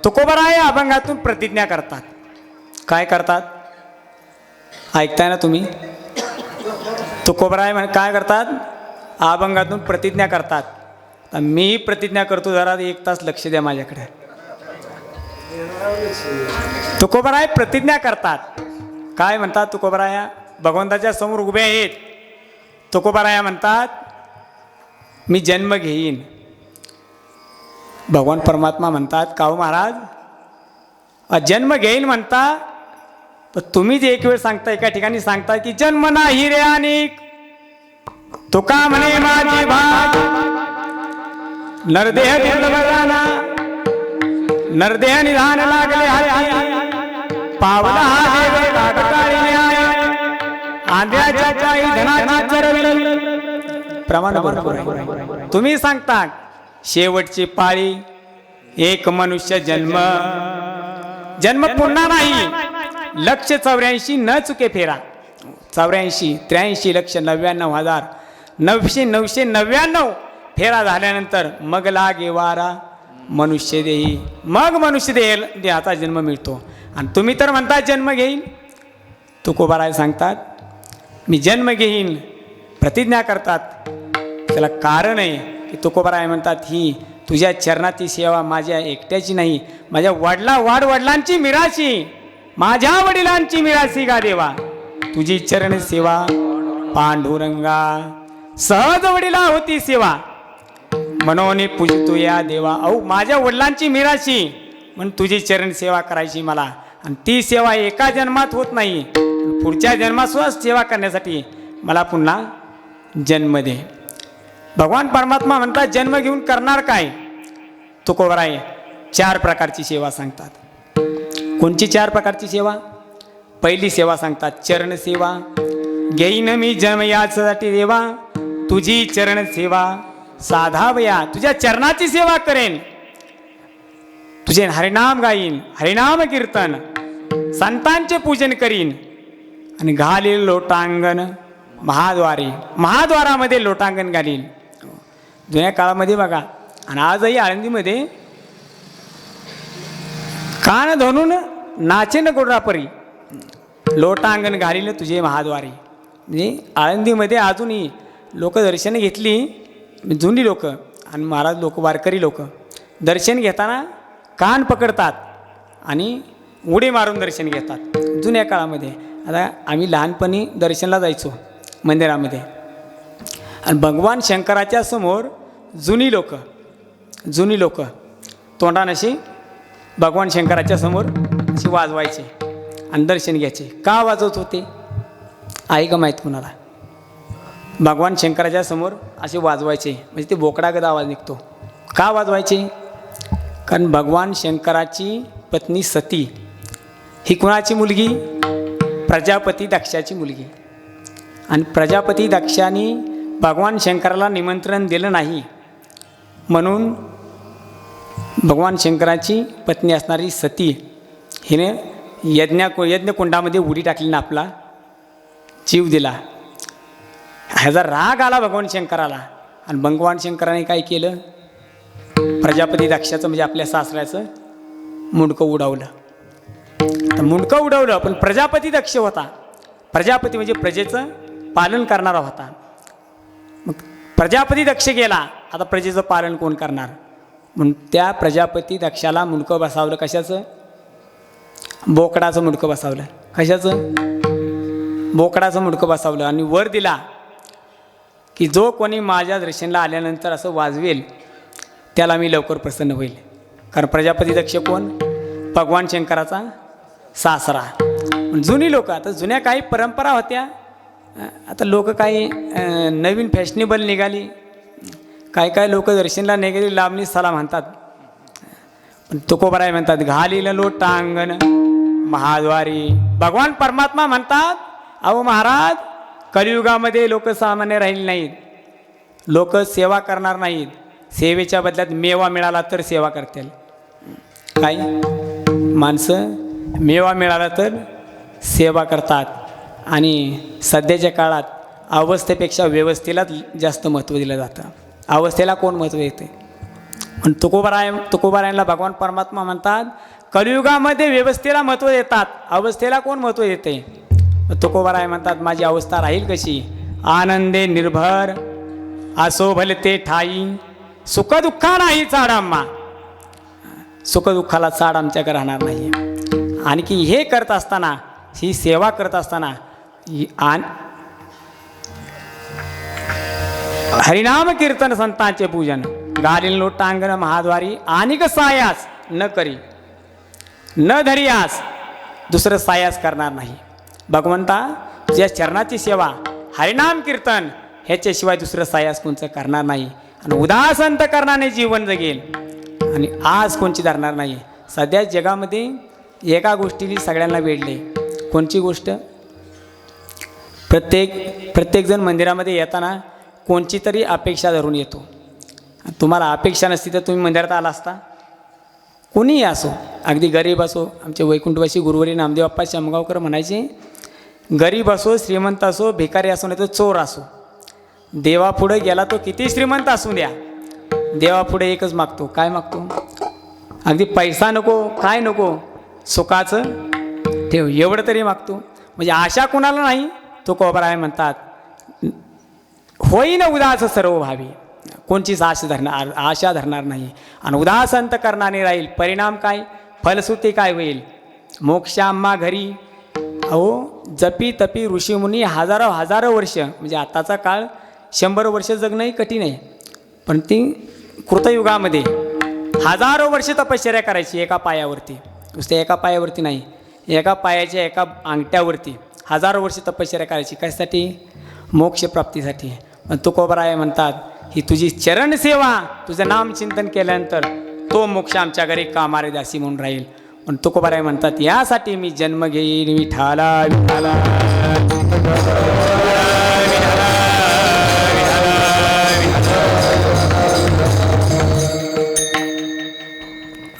तुकोबराय अभंगातून प्रतिज्ञा करतात. काय करतात ऐकताय ना तुम्ही? तुकोबराय काय करतात? अभंगातून प्रतिज्ञा करतात. मी प्रतिज्ञा करतो, जरा 1 तास लक्ष द्या माझ्याकडे. तुकोबराय प्रतिज्ञा करतात. काय म्हणतात तुकोबराया? भगवंताच्या समोर उभे आहेत. तुकोबराया म्हणतात मी जन्म घेईन. भगवान परमात्मा म्हणतात का हो महाराज, जन्म घेईन म्हणता, पण तुम्ही जे एक वेळ सांगता, एका ठिकाणी सांगता की जन्म नाही रे अनेक, तुका म्हणे माझे भाग, नरदेह निर्लबजाना, नरदेह निधान लागले हाती, पावला हा देव कागटाळी न्याय, आंध्याच्या पायी धनाची चरवी. प्रमाण भरपूर आहे. तुम्ही सांगता शेवटची पाळी, एक मनुष्य जन्म, जन्म पुन्हा नाही. लक्ष 84 न चुके फेरा. 84, 83 लक्ष 99,000 999 फेरा झाल्यानंतर मग लागे वारा मनुष्य देही. मग मनुष्य देहाचा जन्म मिळतो. आणि तुम्ही तर म्हणता जन्म घेईन. तुकोबाराय सांगतात मी जन्म घेईन, प्रतिज्ञा करतात. त्याला कारण आहे की तुकोबाराय म्हणतात ही तुझ्या चरणाची सेवा माझ्या एकट्याची नाही, माझ्या वाडवडिलांची मिराशी, माझ्या वडिलांची मिराशी गा देवा. तुझी चरण सेवा पांडुरंगा, सहज वडिला होती सेवा, मनोनी पूजतो या देवा. अहो माझ्या वडिलांची मिराशी म्हणून तुझी चरण सेवा करायची मला. आणि ती सेवा एका जन्मात होत नाही, पुढच्या जन्मात सुद्धा सेवा करण्यासाठी मला पुन्हा जन्म दे. भगवान परमात्मा म्हणतात जन्म घेऊन करणार काय? तुकोबराय 4 प्रकारची सेवा सांगतात. कोणची 4 प्रकारची सेवा? पहिली सेवा सांगतात चरण सेवा. घेईन मी जन्म यासाठी देवा, तुझी चरण सेवा साधावया. तुझ्या चरणाची सेवा करेन, तुझे हरिनाम गाईन, हरिनाम कीर्तन, संतांचे पूजन करीन. आणि घालील लोटांगण महाद्वारी, महाद्वारामध्ये लोटांगण घालील. जुन्या काळामध्ये बघा, आणि आजही आळंदीमध्ये कान धरून नाचेन गोडरापरी, लोटांगण घालील तुझे महाद्वारी. म्हणजे आळंदीमध्ये अजूनही लोक दर्शन घेतली, जुनी लोक आणि महाराज लोक, वारकरी लोक दर्शन घेताना कान पकडतात आणि उडी मारून दर्शन घेतात. जुन्या काळामध्ये आता आम्ही लहानपणी दर्शनला जायचो मंदिरामध्ये, आणि भगवान शंकराच्या समोर जुनी लोक तोंडान अशी भगवान शंकराच्या समोर अशी वाजवायचे आणि दर्शन घ्यायचे. का वाजवत होते आहे का माहीत कुणाला? भगवान शंकराच्या समोर असे वाजवायचे म्हणजे ते बोकडागत आवाज निघतो. का वाजवायचे? कारण भगवान शंकराची पत्नी सती ही कुणाची मुलगी? प्रजापती दक्षाची मुलगी. आणि प्रजापती दक्षाने भगवान शंकराला निमंत्रण दिलं नाही, म्हणून भगवान शंकराची पत्नी असणारी सती हिने यज्ञकुंडामध्ये उडी टाकली ना, आपला जीव दिला. ह्याचा राग आला भगवान शंकराला. आणि भगवान शंकराने काय केलं? प्रजापती दक्षाचं म्हणजे आपल्या सासऱ्याचं मुंडकं उडवलं. तर मुंडकं उडवलं, पण प्रजापती दक्ष होता. प्रजापती म्हणजे प्रजेचं पालन करणारा होता. मग प्रजापती दक्ष गेला, आता प्रजेचं पालन कोण करणार? म्हणून त्या प्रजापती दक्षाला मुंडकं बसावलं. कशाचं? बोकडाचं मुंडकं बसावलं. कशाचं? बोकडाचं मुंडकं बसावलं. आणि वर दिला की जो कोणी माझ्या दर्शनाला आल्यानंतर असं वाजवेल त्याला मी लवकर प्रसन्न होईल. कारण प्रजापती दक्ष कोण? भगवान शंकराचा सासरा. जुनी लोक, आता जुन्या काही परंपरा होत्या, आता लोक काही नवीन फॅशनेबल निघाली. काय लोक दर्शनला निघाली लांबणी सला म्हणतात. पण तुकोबराय म्हणतात घालील लोटांगण महाद्वारी. भगवान परमात्मा म्हणतात अहो महाराज, कलियुगामध्ये लोक सामान्य राहिले नाहीत, लोक सेवा करणार नाहीत. सेवेच्या बदल्यात मेवा मिळाला तर सेवा करतील. काय माणसं मेवा मिळाला तर सेवा करतात. आणि सध्याच्या काळात अवस्थेपेक्षा व्यवस्थेलाच जास्त महत्त्व दिलं जातं. अवस्थेला कोण महत्त्व देते? पण तुकोबारायांना भगवान परमात्मा म्हणतात, कलियुगामध्ये व्यवस्थेला महत्त्व देतात, अवस्थेला कोण महत्त्व देते? तुकोबाराय म्हणतात, माझी अवस्था राहील कशी? आनंदे निर्भर असो भलते ठाई, सुखदुःखा नाही चाड आम्हा. सुखदुःखाला चाड आमच्याकडे राहणार नाही. आणखी हे करत असताना, ही सेवा करत असताना हरिनाम कीर्तन संतांचे पूजन घालील लोटांगण महाद्वारी, आणिक सायास न करी न धरियास, दुसरं सायास करणार नाही. भगवंता तुझ्या चरणाची सेवा हरिनाम कीर्तन ह्याच्याशिवाय दुसरं सायास कोणचं करणार नाही. आणि उदास अंतकरणाने जीवन जगेल आणि आज कोणची धरणार नाही. सध्या जगामध्ये एका गोष्टीने सगळ्यांना वेडले. कोणची गोष्ट? प्रत्येकजण मंदिरामध्ये येताना कोणची तरी अपेक्षा धरून येतो. तुम्हाला अपेक्षा नसती तर तुम्ही मंदिरात आला असता? कोणीही असो, अगदी गरीब असो. आमचे वैकुंठवासी गुरुवारी नामदेव अप्पा शमगावकर म्हणायचे, गरीब असो, श्रीमंत असो, भिकारी असो, नाही तर चोर असो, देवापुढे गेला तो किती श्रीमंत असू द्या, देवापुढे एकच मागतो. काय मागतो? अगदी पैसा नको, काय नको, सुखाचं ठेव, एवढं तरी मागतो. म्हणजे आशा कोणाला नाही. तुकोबाराय म्हणतात, होईन उदास सर्व भावी, कोणचीच आशा धरणार नाही. आणि उदास अंतकरणाने राहील. परिणाम काय? फलश्रुती काय होईल? मोक्षाम्मा घरी. अहो जपी तपी ऋषीमुनी हजारो वर्ष, म्हणजे आताचा काळ 100 वर्ष जगणंही कठीण आहे, पण ती कृतयुगामध्ये हजारो वर्ष तपश्चर्या करायची एका पायावरती. नुसते एका पायावरती नाही, एका पायाच्या एका अंगठ्यावरती हजारो वर्ष तपश्चर्या करायची. कशासाठी? मोक्षप्राप्तीसाठी. पण तुकोबाराय म्हणतात, ही तुझी चरणसेवा, तुझं नामचिंतन केल्यानंतर तो मोक्ष आमच्या घरी कामारे दासी म्हणून राहील. पण तुकोबाराय म्हणतात, यासाठी मी जन्म घेईन विठाला विठाला.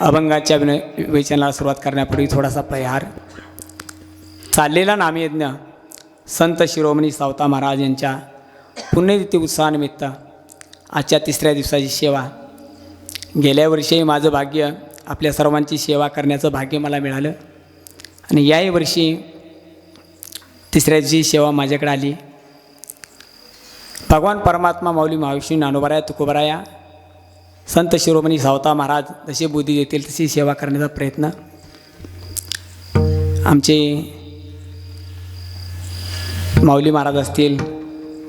अभंगाच्या विवेचनाला सुरुवात करण्यापूर्वी थोडासा परिहार. चाललेला नामयज्ञ संत शिरोमणी सावता महाराज यांच्या पुण्यतिथी उत्सवानिमित्त आजच्या 3ऱ्या दिवसाची सेवा. गेल्या वर्षी माझं भाग्य, आपल्या सर्वांची सेवा करण्याचं भाग्य मला मिळालं आणि याही वर्षी 3ऱ्या दिवशी सेवा माझ्याकडे आली. भगवान परमात्मा माऊली महाविष्णू ज्ञानोबाराया तुकोबाराया संत शिरोमणी सावता महाराज जशी बुद्धी देतील तशी सेवा करण्याचा प्रयत्न. आमचे माऊली महाराज असतील,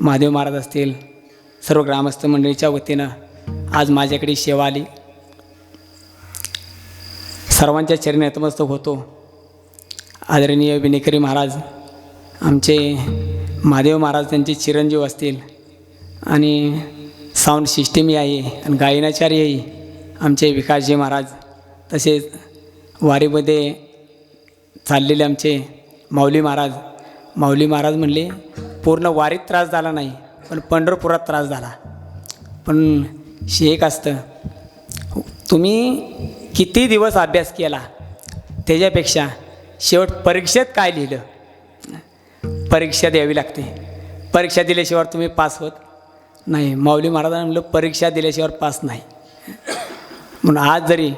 महादेव महाराज असतील, सर्व ग्रामस्थ मंडळीच्या वतीनं आज माझ्याकडे सेवा आली. सर्वांच्या चरणी नतमस्तक होतो. आदरणीय विनेकरी महाराज, आमचे महादेव महाराज त्यांचे चिरंजीव असतील आणि साऊंड सिस्टीमही आहे आणि गायनाचार्यही आमचे विकासजी महाराज, तसेच वारीमध्ये चाललेले आमचे माऊली महाराज म्हणले, पूर्ण वारीत त्रास झाला नाही पण पंढरपुरात त्रास झाला. पण एक असतं, तुम्ही किती दिवस अभ्यास केला त्याच्यापेक्षा शेवट परीक्षेत काय लिहिलं, परीक्षा द्यावी लागते. परीक्षा दिल्याशिवाय तुम्ही पास होत नाही. माऊली महाराजांनी म्हणलं, परीक्षा दिल्याशिवाय पास नाही. म्हणून आज जरी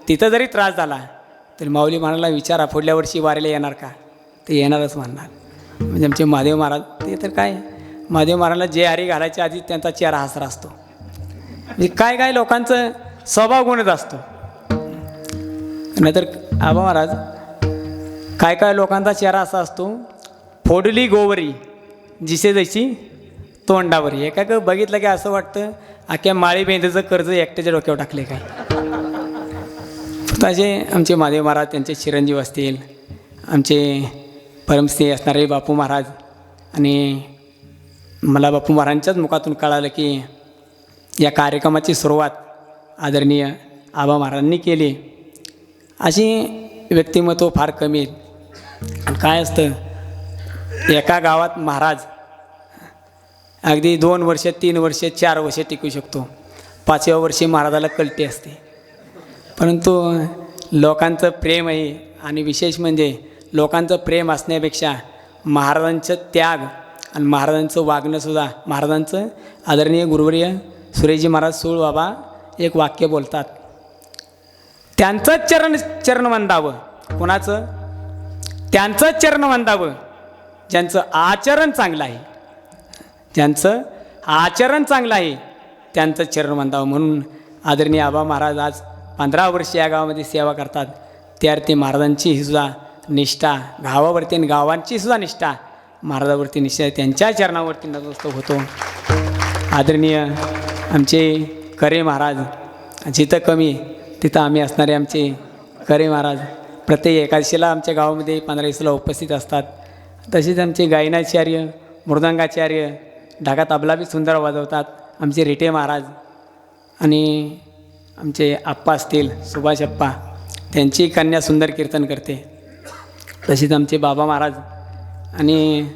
तिथं जरी त्रास झाला तरी माऊली महाराजांना विचारा, पुढल्या वर्षी वारीला येणार का? ते येणारच म्हणणार. म्हणजे आमचे महादेव महाराज, ते तर काय, महादेव महाराजांना जे हारी घालायच्या आधी त्यांचा चेहरा हसरा असतो. म्हणजे काय लोकांचं स्वभाव गुणच असतो. नाहीतर आबा महाराज, काय लोकांचा चेहरा असा असतो, फोडली गोवरी जिसे जशी तोंडावरी. एका बघितलं की असं वाटतं अख्ख्या माळी बेंद्याचं कर्ज एकट्याच्या डोक्यावर टाकले काय. तसे आमचे महादेव महाराज, त्यांचे चिरंजीव असतील, आमचे परमस्नेही असणारे बापू महाराज. आणि मला बापू महाराजांच्याच मुखातून कळालं की या कार्यक्रमाची सुरुवात आदरणीय आबा महाराजांनी केली. अशी व्यक्तिमत्व फार कमी आहेत. काय असतं, एका गावात महाराज अगदी 2 वर्ष, 3 वर्ष, 4 वर्ष टिकू शकतो. 5व्या वर्षी महाराजाला कल्टी असते. परंतु लोकांचं प्रेम आहे. आणि विशेष म्हणजे लोकांचं प्रेम असण्यापेक्षा महाराजांचं त्याग आणि महाराजांचं वागणंसुद्धा, महाराजांचं आदरणीय गुरुवर्य सुरेशजी महाराज सूळ बाबा एक वाक्य बोलतात, त्यांचंच चरण वंदावं. कोणाचं? त्यांचंच चरण वंदावं ज्यांचं आचरण चांगलं आहे. ज्यांचं आचरण चांगलं आहे त्यांचं चरण वंदावं. म्हणून आदरणीय आबा महाराज आज 15 वर्ष या गावामध्ये सेवा करतात. त्यार्थी महाराजांची ही सुद्धा निष्ठा गावावरती आणि गावांची सुद्धा निष्ठा महाराजावरती निष्ठा त्यांच्या चरणावरती नतमस्तक होतो. आदरणीय आमचे करे महाराज, जिथं कमी तिथं आम्ही असणारे आमचे करे महाराज प्रत्येक एकादशीला आमच्या गावामध्ये 15 दिवसाला उपस्थित असतात. तसेच आमचे गायनाचार्य, मृदंगाचार्य, ढाका तबला बी सुंदर वाजवतात आमचे रेटे महाराज. आणि आमचे आप्पा असतील सुभाष अप्पा, त्यांची कन्या सुंदर कीर्तन करते. तसेच आमचे बाबा महाराज आणि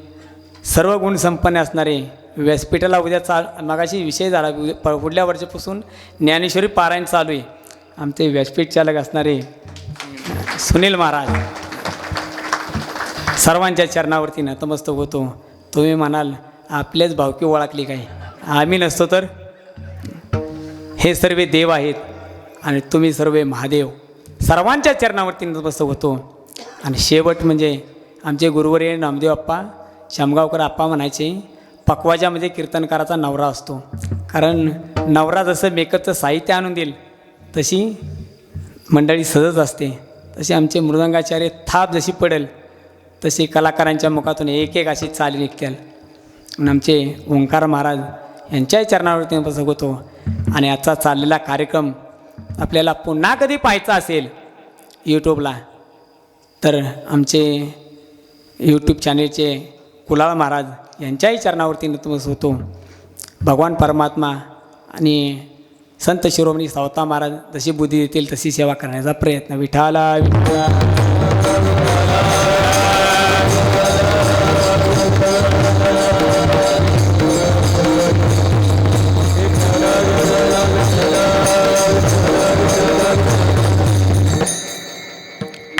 सर्व गुणसंपन्न असणारे व्यासपीठाला उद्या मगाशी विषय झाला, पुढल्या वर्षापासून ज्ञानेश्वरी पारायण चालू आहे. आमचे व्यासपीठ चालक असणारे सुनील महाराज, सर्वांच्या चरणावरती नतमस्तक होतो. तुम्ही म्हणाल आपलेच भावकी ओळखली काय? आम्ही नसतो तर? हे सर्व देव आहेत आणि तुम्ही सर्व महादेव. सर्वांच्या चरणावरती नतमस्तक होतो. आणि शेवट म्हणजे आमचे गुरुवर्य नामदेव अप्पा शामगावकर आप्पा म्हणायचे, पकवाजामध्ये कीर्तनकाराचा नवरा असतो. कारण नवरा जसं मेकअपचं साहित्य आणून देईल तशी मंडळी सहज असते. तसे आमचे मृदंगाचार्य थाप जशी पडेल तशी कलाकारांच्या मुखातून एक एक अशी चाली निघतील. आणि आमचे ओंकार महाराज यांच्याही चरणावरती नतमस्तक होतो. आणि आजचा चाललेला कार्यक्रम आपल्याला पुन्हा कधी पाहायचा असेल यूट्यूबला तर आमचे यूट्यूब चॅनेलचे कुलाळ महाराज यांच्याही चरणावरती नतमस्तक होतो. भगवान परमात्मा आणि संत शिरोमणी सावता महाराज जशी बुद्धी देतील तशी सेवा करण्याचा प्रयत्न. विठाला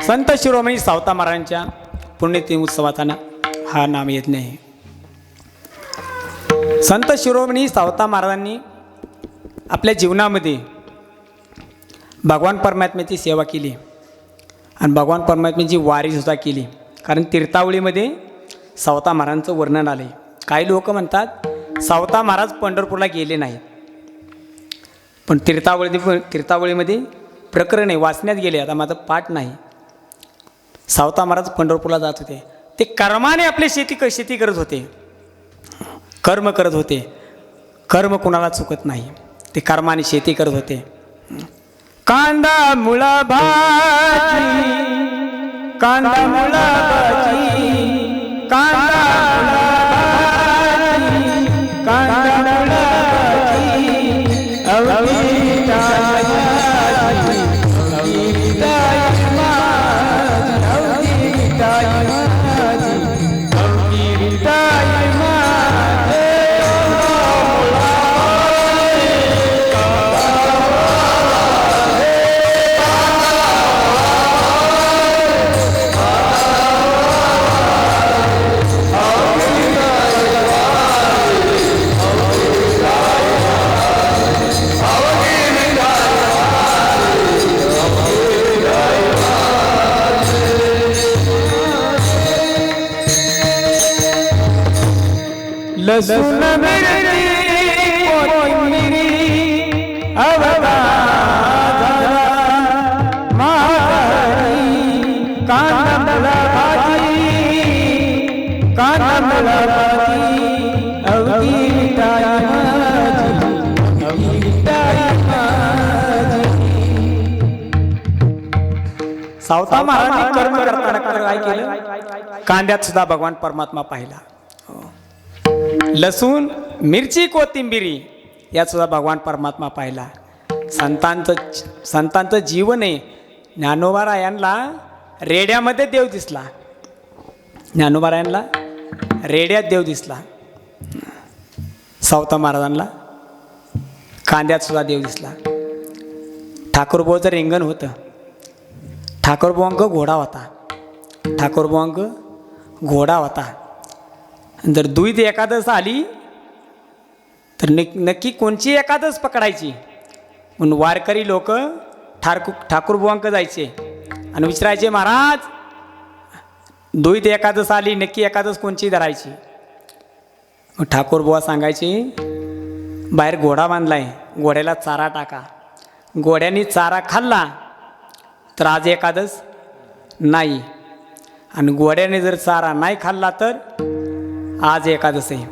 संत शिरोमणी सावता महाराजांच्या पुण्यतिथी उत्सवाचा हा नाम येत नाही. संत शिरोमणी सावता महाराजांनी आपल्या जीवनामध्ये भगवान परमात्म्याची सेवा केली आणि भगवान परमात्म्याची वारीसुद्धा केली. कारण तीर्थावळीमध्ये सावता महाराजांचं वर्णन आलं आहे. काही लोक म्हणतात सावता महाराज पंढरपूरला गेले नाहीत, पण तीर्थावळीमध्ये प्रकरण आहे, वाचण्यात गेले. आता माझं पाठ नाही. सावता महाराज पंढरपूरला जात होते. ते कर्माने आपली शेती करत होते, कर्म करत होते. कर्म कुणाला चुकत नाही. ते कर्माने शेती करत होते. कांदा मुळा भाजी, कांदा मुळा भाजी, कांदा कांदा लसूण मिरची कोथिंबिरी अवघा मारी कांदा मुळा भाजी, कांदा मुळा भाजी अवघी मिठाई माझी, अवघी मिठाई माझी. सावता महाराजांनी कर्म करताना काय केलं? कांद्यात सुद्धा भगवान परमात्मा पाहिला. लसूण मिरची कोथिंबिरी यात सुद्धा भगवान परमात्मा पाहिला. संतांचं जीवन आहे. ज्ञानोबारायांना रेड्यामध्ये देव दिसला. ज्ञानोबारायांना रेड्यात देव दिसला. सावता महाराजांना कांद्यात सुद्धा देव दिसला. ठाकूरबुवाचं रिंगण होतं. ठाकूरबुवांक घोडा होता. ठाकूरबुवांक घोडा होता. जर द्वित एकादश आली तर नक्की कोणची एकादश पकडायची. म्हणून वारकरी लोक ठाकूर बुवांक जायचे आणि विचारायचे, महाराज दुईत एकादश आली, नक्की एकादश कोणची धरायची? मग ठाकूर बुवा सांगायचे, बाहेर घोडा बांधलाय, घोड्याला चारा टाका. घोड्याने चारा खाल्ला तर आज एकादश नाही, आणि घोड्याने जर चारा नाही खाल्ला तर आज एकादश आहे.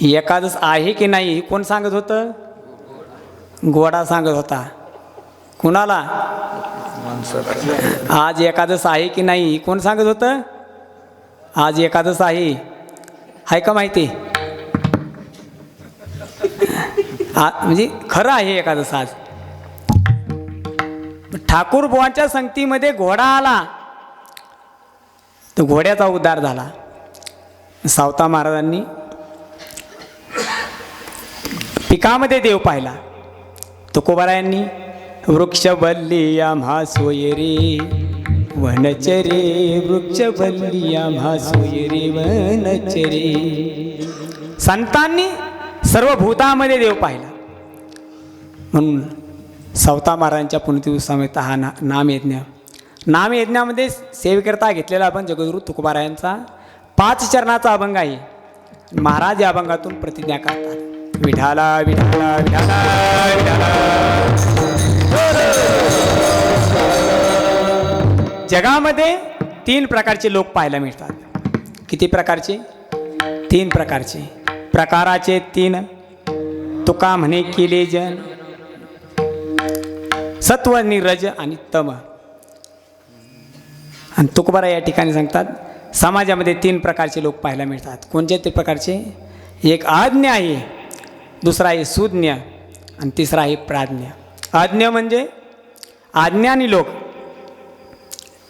ही एकादश आहे की नाही हे कोण सांगत होतं? घोडा सांगत होता. कुणाला? आज एकादश आहे की नाही हे कोण सांगत होतं? आज एकादश आहे का माहिती? म्हणजे खरं आहे एकादश आज. ठाकूर बुवांच्या संगतीमध्ये घोडा आला तर घोड्याचा उद्धार झाला. सावता महाराजांनी पिकामध्ये देव पाहिला. तुकोबारायांनी वृक्षवल्ली आम्हा सोय रे वनचरे, वृक्षवल्ली आम्हा सोय रे वनचरे. संतांनी सर्व भूतामध्ये देव पाहिला. म्हणून सावता महाराजांच्या पुण्यतिथीसमेत हा नामयज्ञामध्ये सेवेकरता घेतलेला आपण जगद्गुरू तुकोबारायांचा 5 चरणाचा अभंग आहे. महाराज या अभंगातून प्रतिज्ञा करतात, विठाला विठाला विठाला विठाला. जगामध्ये 3 प्रकारचे लोक पाहायला मिळतात. किती प्रकारचे? 3 प्रकारचे. प्रकाराचे 3 तुका म्हणे केले जन, सत्व, निरज आणि तम. आणि तुकोबारा या ठिकाणी सांगतात समाजामध्ये 3 प्रकारचे लोक पाहायला मिळतात. कोणते ते प्रकारचे? एक आज्ञ आहे, दुसरा आहे सुज्ञ आणि तिसरा आहे प्राज्ञ. आज्ञ म्हणजे आज्ञानी लोक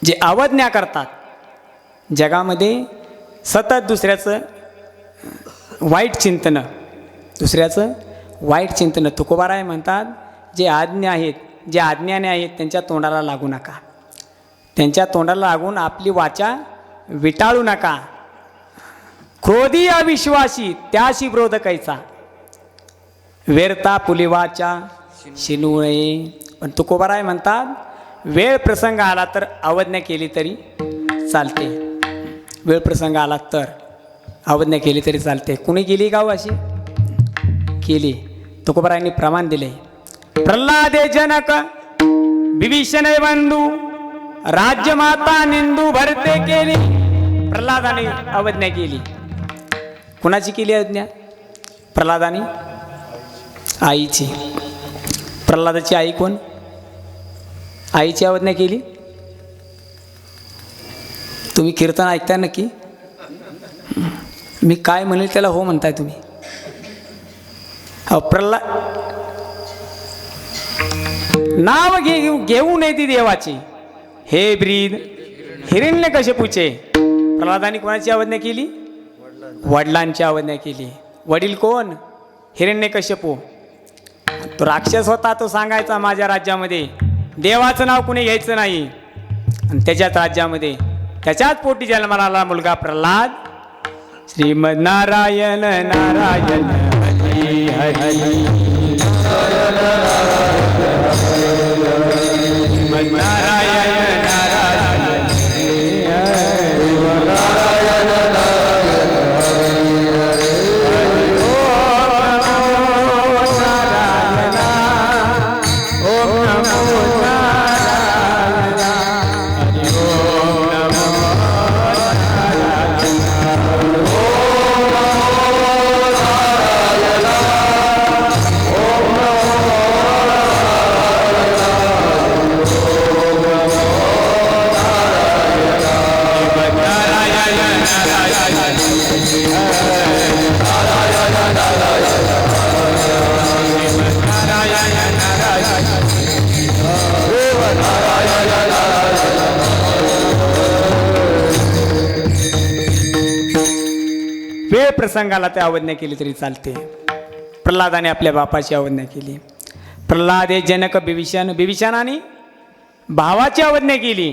जे अवज्ञा करतात, जगामध्ये सतत दुसऱ्याचं वाईट चिंतन, तुकोबाराय म्हणतात जे आज्ञा आहेत, जे आज्ञाने आहेत त्यांच्या तोंडाला लागू नका. त्यांच्या तोंडाला लागून आपली वाचा विटाळू नका. क्रोधी अविश्वासी त्याशी विरोध कैचा, व्यर्था पुलिवाचा शिनुळे. पण तुकोबाराय म्हणतात वेळ प्रसंग आला तर अवज्ञा केली तरी चालते. वेळ प्रसंग आला तर अवज्ञा केली तरी चालते. कुणी केली का अशी केली? तुकोबारायांनी प्रमाण दिले. प्रल्हादे जनक विभीषण बंधू राज्यमाता निंदू भरते केली. प्रल्हादाने अवज्ञा केली. कुणाची केली अवज्ञा? प्रल्हादाने आईची. प्रल्हादाची आई कोण? आईची अवज्ञा केली. तुम्ही कीर्तन ऐकताय नक्की? मी काय म्हणेल त्याला हो म्हणताय तुम्ही. नाव घेऊ नये ती देवाची, हे ब्रीद हिरण्यकश्यपूचे. प्रल्हादाने कोणाची अवज्ञा केली? वडिलांची अवज्ञा केली. वडील कोण? हिरण्यकश्यपू. तो राक्षस होता. तो सांगायचा माझ्या राज्यामध्ये देवाचं नाव कुणी घ्यायचं नाही. आणि त्याच्याच राज्यामध्ये त्याच्याच पोटी जन्माला आला मुलगा प्रल्हाद. श्रीमद नारायण नारायण हरी हरी, श्रीमद नारायण नारायण हरी हरी, नारायण नारायण हरी हरी. ओम नमो नारायण, हरि ओम नमो वेळ प्रसंगाला ते अवज्ञा केली तरी चालते. प्रल्हादाने आपल्या बापाची अवज्ञा केली. प्रल्हाद हे जनक विभीषण, विभीषणाने भावाची अवज्ञा केली.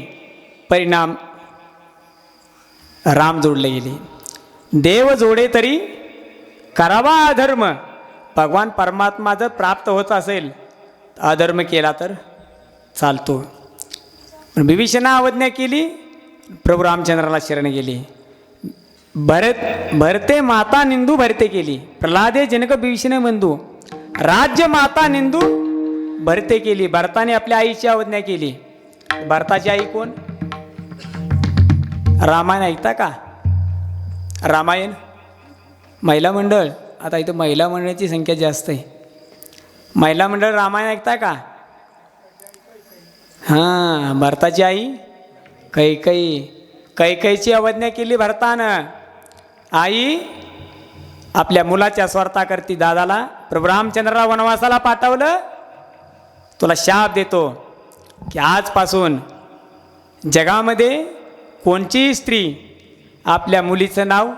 परिणाम राम जोडले गेले. देव जोडे तरी करावा अधर्म. भगवान परमात्मा जर प्राप्त होत असेल, अधर्म केला तर चालतो. पण विभीषणा आज्ञा केली, प्रभू रामचंद्राला शरण गेली. भरते माता निंदू भरते केली, प्रल्हादे जनक विभीषण बंधू, राज्य माता निंदू भरते केली. भरताने आपल्या आईची आज्ञा केली. भरताची आई कोण? रामायण ऐकता का? रामायण महिला मंडळ. आता इथं महिला मंडळाची संख्या जास्त आहे. महिला मंडळ रामायण ऐकता का? हां, भरताची आई कैकेयीची आज्ञा केली भरतानं. आई आपल्या मुलाच्या स्वार्थाकरती दादाला प्रभू रामचंद्राला वनवासाला पाठवलं. तुला शाप देतो की आजपासून जगामध्ये कोणची स्त्री आपल्या मुलीचं नाव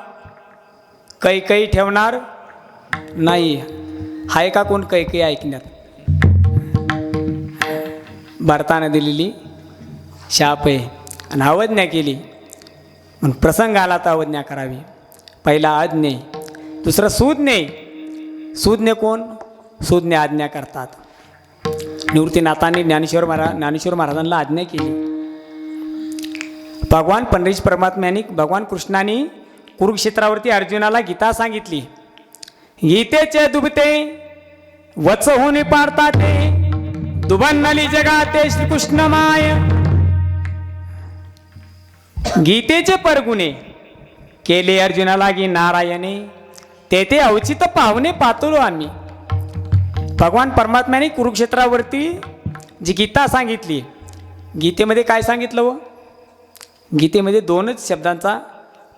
कैकेयी ठेवणार नाही. आहे का कोण कैकेयी ऐकण्यात? भरतानं दिलेली शाप आहे आणि आज्ञा केली. म्हणून प्रसंग आला तर आज्ञा करावी. पहिला आज्ञे, दुसरं सूज्ञे. सूज्ञे कोण? सूज्ञे आज्ञा करतात. निवृत्तीनाथांनी ज्ञानेश्वर महाराजांना आज्ञा केली. भगवान पंढरीश परमात्म्याने, भगवान कृष्णाने कुरुक्षेत्रावरती अर्जुनाला गीता सांगितली. गीतेचे दुबते वचहून पाडता ते, दुबन्नली जगाते श्रीकृष्ण माय. गीतेचे परगुणे केले अर्जुनाला गी नारायणे, तेथे अवचित पाहुणे पातळू आम्ही. भगवान परमात्म्याने कुरुक्षेत्रावरती जी गीता सांगितली, गीतेमध्ये काय सांगितलं व? गीतेमध्ये दोनच शब्दांचा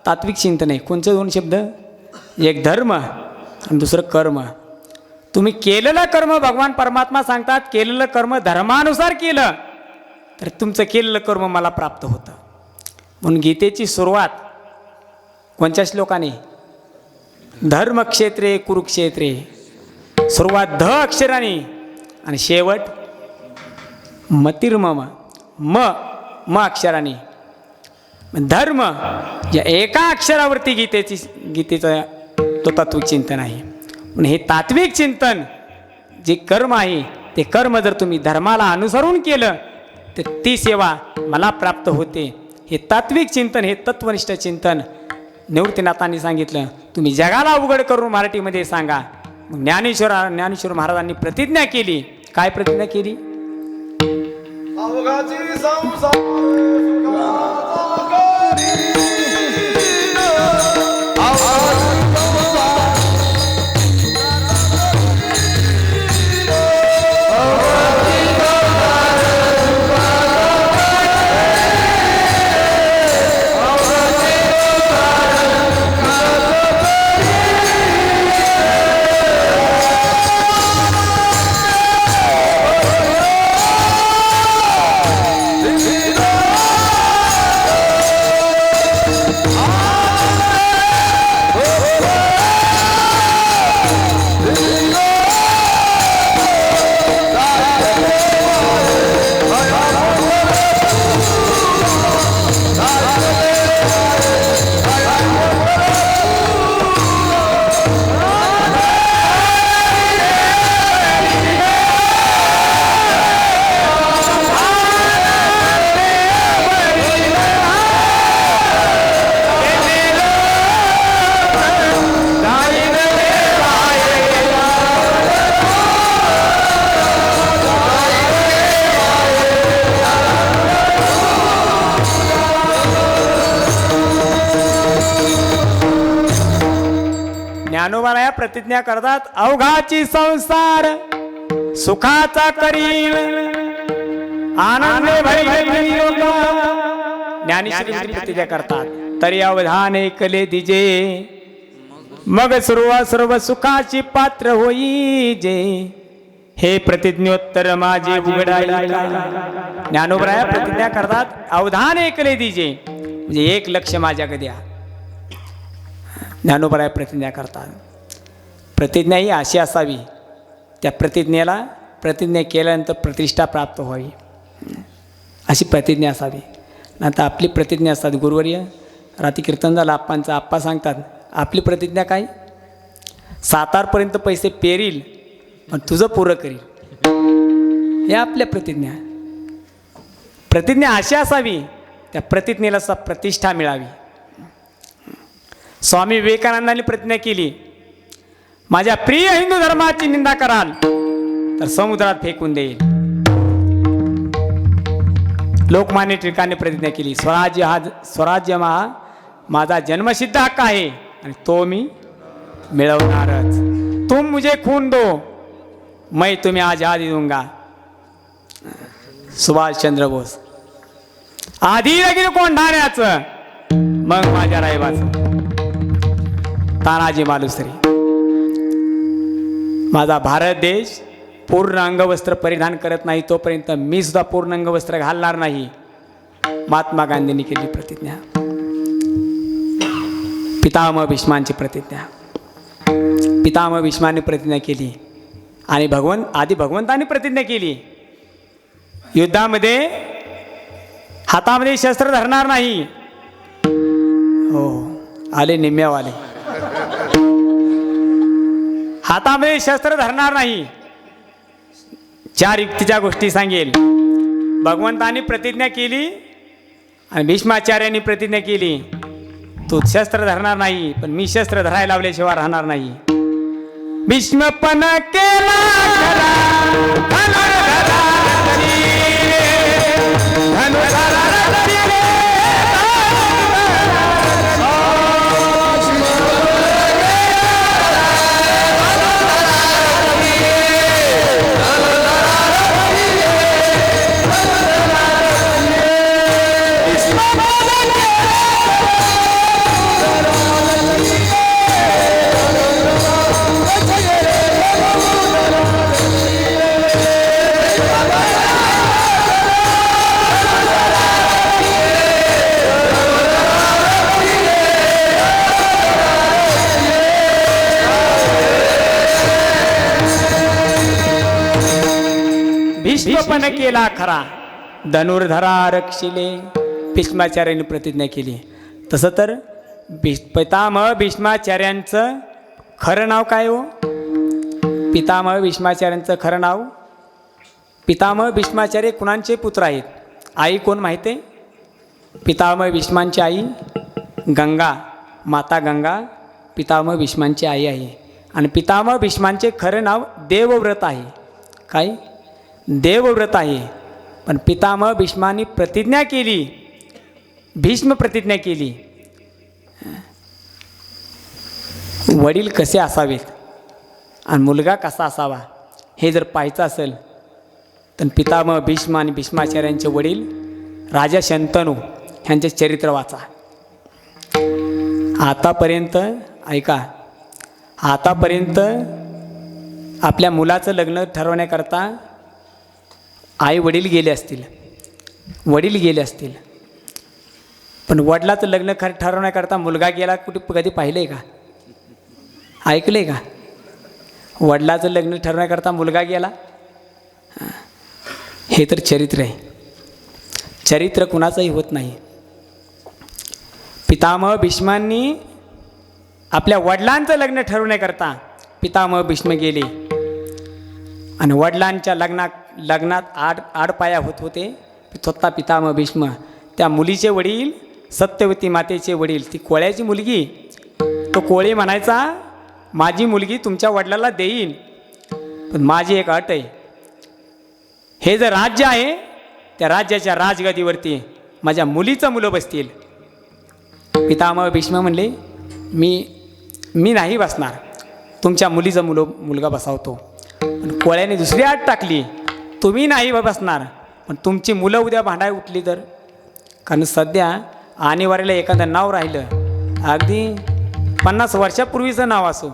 तात्विक चिंतन आहे. कोणते दोन शब्द? एक धर्म आणि दुसरं कर्म. तुम्ही केलेलं कर्म, भगवान परमात्मा सांगतात, केलेलं कर्म धर्मानुसार केलं तर तुमचं केलेलं कर्म मला प्राप्त होतं. म्हणून गीतेची सुरुवात कोणत्या श्लोकाने? धर्मक्षेत्रे कुरुक्षेत्रे. सुरुवात ध अक्षराने आणि शेवट मतिर्मम म अक्षराने. धर्म या एका अक्षरावरती गीतेचं तो तात्विक चिंतन आहे. म्हणून हे तात्विक चिंतन जे कर्म आहे, ते कर्म जर तुम्ही धर्माला अनुसरून केलं तर ती सेवा मला प्राप्त होते. हे तात्विक चिंतन, हे तत्वनिष्ठ चिंतन निवृत्तीनाथांनी सांगितलं. तुम्ही जगाला उघड करून मराठीमध्ये सांगा. मग ज्ञानेश्वर महाराजांनी प्रतिज्ञा केली. काय प्रतिज्ञा केली? ज्ञानोबाला प्रतिज्ञा करतात, अवघाची संसार सुखाचा करील आनंदे भरी होता. ज्ञानेश्वरी प्रतिज्ञा करतात, तरी अवधान ऐकले दिजे मग सर्व सुखाची पात्र होई जे. हे प्रतिज्ञोत्तर माझे उघडाई. ज्ञानोबराया प्रतिज्ञा करतात, अवधान ऐकले दिजे म्हणजे 1 लक्ष माझ्याकडे द्या. ज्ञानोबराया प्रतिज्ञा करतात. प्रतिज्ञा ही अशी असावी, त्या प्रतिज्ञा केल्यानंतर प्रतिष्ठा प्राप्त व्हावी अशी प्रतिज्ञा असावी. नंतर आपली प्रतिज्ञा असतात. गुरुवर्य रात्री कीर्तन झालं आप्पांचं, आप्पा सांगतात आपली प्रतिज्ञा काय? 7 पैसे पेरील पण तुझं पुरं करील. हे आपल्या प्रतिज्ञा. प्रतिज्ञा अशी असावी, त्या प्रतिज्ञेला प्रतिष्ठा मिळावी. स्वामी विवेकानंदांनी प्रतिज्ञा केली, माझ्या प्रिय हिंदू धर्माची निंदा कराल तर समुद्रात फेकून देईल. लोकमान्य टिळकांनी प्रतिज्ञा केली, स्वराज्य हा माझा जन्मसिद्ध हक्क आहे आणि तो मी मिळवणारच. तुम मुझे खून दो, मैं तुम्हें आजादी दूंगा. सुभाषचंद्र बोस. आधी लगीन कोंढाण्याचं, मग माझ्या रायबाचं. तानाजी मालुसरे. माझा भारत देश पूर्ण अंगवस्त्र परिधान करत नाही तोपर्यंत मी सुद्धा पूर्ण अंगवस्त्र घालणार नाही. महात्मा गांधींनी केली प्रतिज्ञा. पितामह भीष्मांची प्रतिज्ञा. पितामह भीष्मांनी प्रतिज्ञा केली आणि आधी भगवंतांनी प्रतिज्ञा केली, युद्धामध्ये हातामध्ये शस्त्र धरणार नाही. हो, आले निम्म्यावाले. हातामध्ये शस्त्र धरणार नाही. 4 युक्तीच्या गोष्टी सांगेल. भगवंतांनी प्रतिज्ञा केली आणि भीष्माचार्यांनी प्रतिज्ञा केली, तू शस्त्र धरणार नाही, पण मी शस्त्र धरायला लावल्याशिवाय राहणार नाही. भीष्मपण केला खरा, भीष्मपण केला खरा, धनुर्धरा रक्षिले. भीष्माचार्यांनी प्रतिज्ञा केली. तसं तर पितामह भीष्माचार्यांचं खरं नाव काय हो? पितामह भीष्माचार्यांचं खरं नाव, पितामह भीष्माचार्य कुणांचे पुत्र आहेत? आई कोण माहिती आहे? पितामह भीष्मांची आई गंगा, माता गंगा पितामह भीष्मांची आई आहे. आणि पितामह भीष्मांचे खरं नाव देवव्रत आहे. काय? देवव्रत आहे. पण पितामह भीष्मांनी प्रतिज्ञा केली, भीष्म प्रतिज्ञा केली, वडील कसे असावेत आणि मुलगा कसा असावा हे जर पाहायचं असेल तर पितामह भीष्म आणि भीष्माचार्यांचे वडील राजा शंतनू ह्यांचे चरित्र वाचा. आतापर्यंत ऐका, आतापर्यंत आपल्या मुलाचं लग्न ठरवण्याकरता आई वडील गेले असतील, पण वडिलाचं लग्न ठरवण्याकरता मुलगा गेला कुठे कधी पाहिलं आहे का? ऐकलं आहे का? वडिलाचं लग्न ठरवण्याकरता मुलगा गेला. हे तर चरित्र आहे. चरित्र कुणाचंही होत नाही. पितामह भीष्मांनी आपल्या वडिलांचं लग्न ठरवण्याकरता पितामह भीष्म गेले आणि वडिलांच्या लग्नात आडपाया होत होते. स्वतः पितामह भीष्म, त्या मुलीचे वडील सत्यवती मातेचे वडील, ती कोळ्याची मुलगी, तो कोळी म्हणायचा माझी मुलगी तुमच्या वडिलाला देईन, पण माझी एक अट आहे, हे जर राज्य आहे त्या राज्याच्या राजगदीवरती माझ्या मुलीचं मुलं बसतील. पितामह भीष्म म्हणले मी नाही बसणार, तुमच्या मुलीचं मुलगा बसावतो. पण कोळ्याने दुसरी अट टाकली, तुम्ही नाही बसणार, पण तुमची मुलं उद्या भांडाय उठली तर. कारण सध्या आणीवारीला एखादं नाव राहिलं, अगदी 50 वर्षापूर्वीचं नाव असो,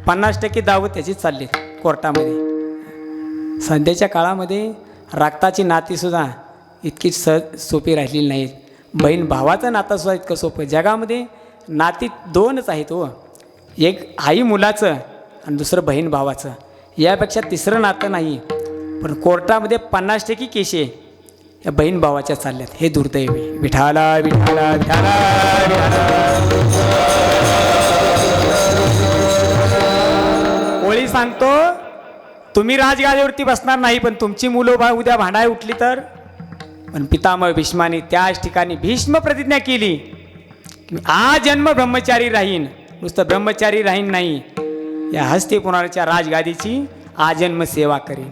50% दावत त्याचीच चालली कोर्टामध्ये. सध्याच्या काळामध्ये रक्ताची नातीसुद्धा इतकी सोपी राहिलेली नाहीत. बहीण भावाचं नातंसुद्धा इतकं सोपं. जगामध्ये नाती 2च आहेत हो, एक आई मुलाचं आणि दुसरं बहीण भावाचं. यापेक्षा तिसरं नातं नाही. पण कोर्टामध्ये 50% केशी या बहीण भावाच्या चालल्यात. हे दुर्दैवी. विठाला विठाला विठाला कोळी सांगतो तुम्ही राजगादीवरती बसणार नाही, पण तुमची मुलं उद्या भांडाय उठली तर पण पितामह भीष्माने त्याच ठिकाणी भीष्म प्रतिज्ञा केली की आजन्म ब्रह्मचारी राहीन. नुसतं ब्रह्मचारी राहीन नाही, या हस्तिपुराच्या राजगादीची आजन्म सेवा करेन.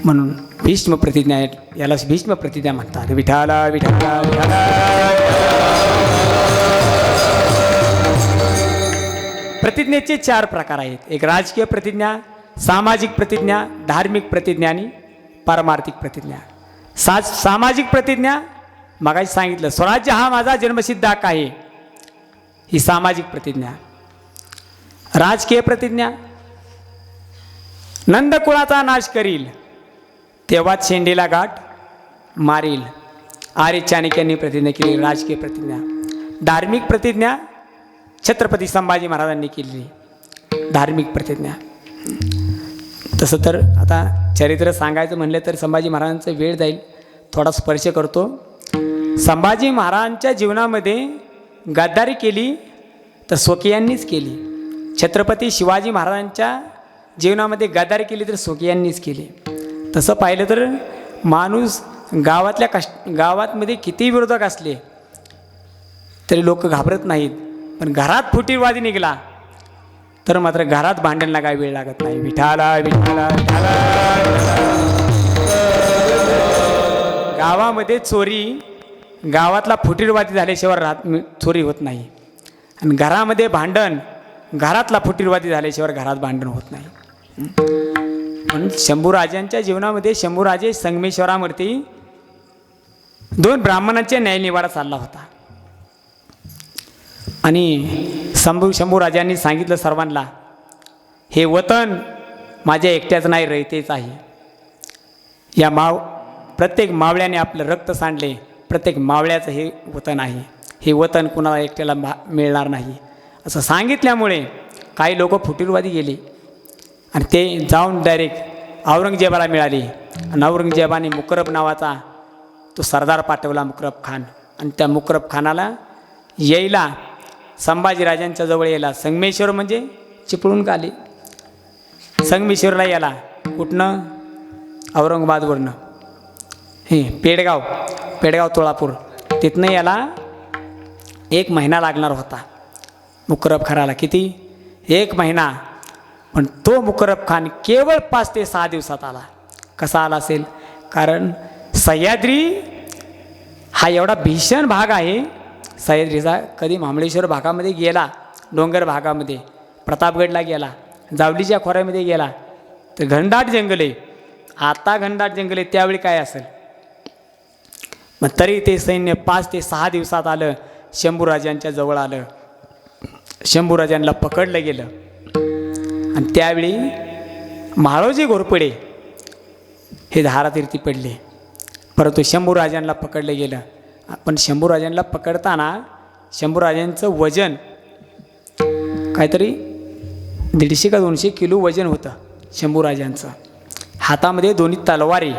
म्हणून भीष्म प्रतिज्ञा, याला भीष्म प्रतिज्ञा म्हणतात. विठाला विठाला विठाला. प्रतिज्ञेचे 4 प्रकार आहेत. एक राजकीय प्रतिज्ञा, सामाजिक प्रतिज्ञा, धार्मिक प्रतिज्ञा आणि पारमार्थिक प्रतिज्ञा. सामाजिक प्रतिज्ञा मगाशी सांगितलं, स्वराज्य हा माझा जन्मसिद्ध हक्क आहे, ही सामाजिक प्रतिज्ञा. राजकीय प्रतिज्ञा, नंदकुळाचा नाश करील तेव्हाच शेंडीला गाठ मारील, आर्य चाणक्यांनी प्रतिज्ञा केली, राजकीय प्रतिज्ञा. धार्मिक प्रतिज्ञा छत्रपती संभाजी महाराजांनी केलेली धार्मिक प्रतिज्ञा. तसं तर आता चरित्र सांगायचं म्हणलं तर संभाजी महाराजांचं वेळ जाईल, थोडा स्पर्श करतो. संभाजी महाराजांच्या जीवनामध्ये गद्दारी केली तर स्वकीयांनीच केली. छत्रपती शिवाजी महाराजांच्या जीवनामध्ये गद्दारी केली तर स्वकीयांनीच केली. तसं पाहिलं तर माणूस गावातमध्ये किती विरोधक असले तरी लोक घाबरत नाहीत, पण घरात फुटीरवादी निघाला तर मात्र घरात भांडणला काय वेळ लागत नाही. विठाला विठाला विठाला. गावामध्ये चोरी, गावातला फुटीरवादी झाल्याशिवाय चोरी होत नाही, आणि घरामध्ये भांडण, घरातला फुटीरवादी झाल्याशिवाय घरात भांडण होत नाही. पण शंभूराजांच्या जीवनामध्ये शंभूराजे संगमेश्वरावरती 2 ब्राह्मणांच्या न्यायनिवाडा चालला होता, आणि शंभूराजांनी सांगितलं सर्वांना, हे वतन माझ्या एकट्याच नाही, रयतेच आहे. या प्रत्येक मावळ्याने आपलं रक्त सांडले, प्रत्येक मावळ्याचं हे वतन आहे, हे वतन कुणाला एकट्याला मिळणार नाही असं सांगितल्यामुळे काही लोक फुटीरवादी गेले आणि ते जाऊन डायरेक्ट औरंगजेबाला मिळाली. आणि औरंगजेबाने मुकरब नावाचा तो सरदार पाठवला, मुकरब खान. आणि त्या मुकरब खानाला यायला, संभाजीराजांच्या जवळ यायला, संगमेश्वर म्हणजे चिपळूण आले, संगमेश्वरला यायला कुठनं, औरंगाबादवरनं, हे पेडगाव तोळापूर, तिथनं याला 1 महिना लागणार होता मुकरब खानाला. किती? 1 महिना. पण तो मुकरब खान केवळ 5 ते 6 दिवसात आला. कसा आला असेल? कारण सह्याद्री हा एवढा भीषण भाग आहे. सह्याद्रीचा कधी महाबळेश्वर भागामध्ये गेला, डोंगर भागामध्ये, प्रतापगडला गेला, जावलीच्या खोऱ्यामध्ये गेला तर घनदाट जंगल आहे. आता घनदाट जंगल आहे, त्यावेळी काय असेल? मग तरी ते सैन्य 5 ते 6 दिवसात आलं, शंभूराजांच्या जवळ आलं, शंभूराजांना पकडलं गेलं. आणि त्यावेळी म्हाळोजी घोरपडे हे धारातीर्थी पडले, परंतु शंभूराजांना पकडलं गेलं. पण शंभूराजांना पकडताना शंभूराजांचं वजन काहीतरी 150 का 200 किलो वजन होतं शंभूराजांचं. हातामध्ये 2 तलवारी,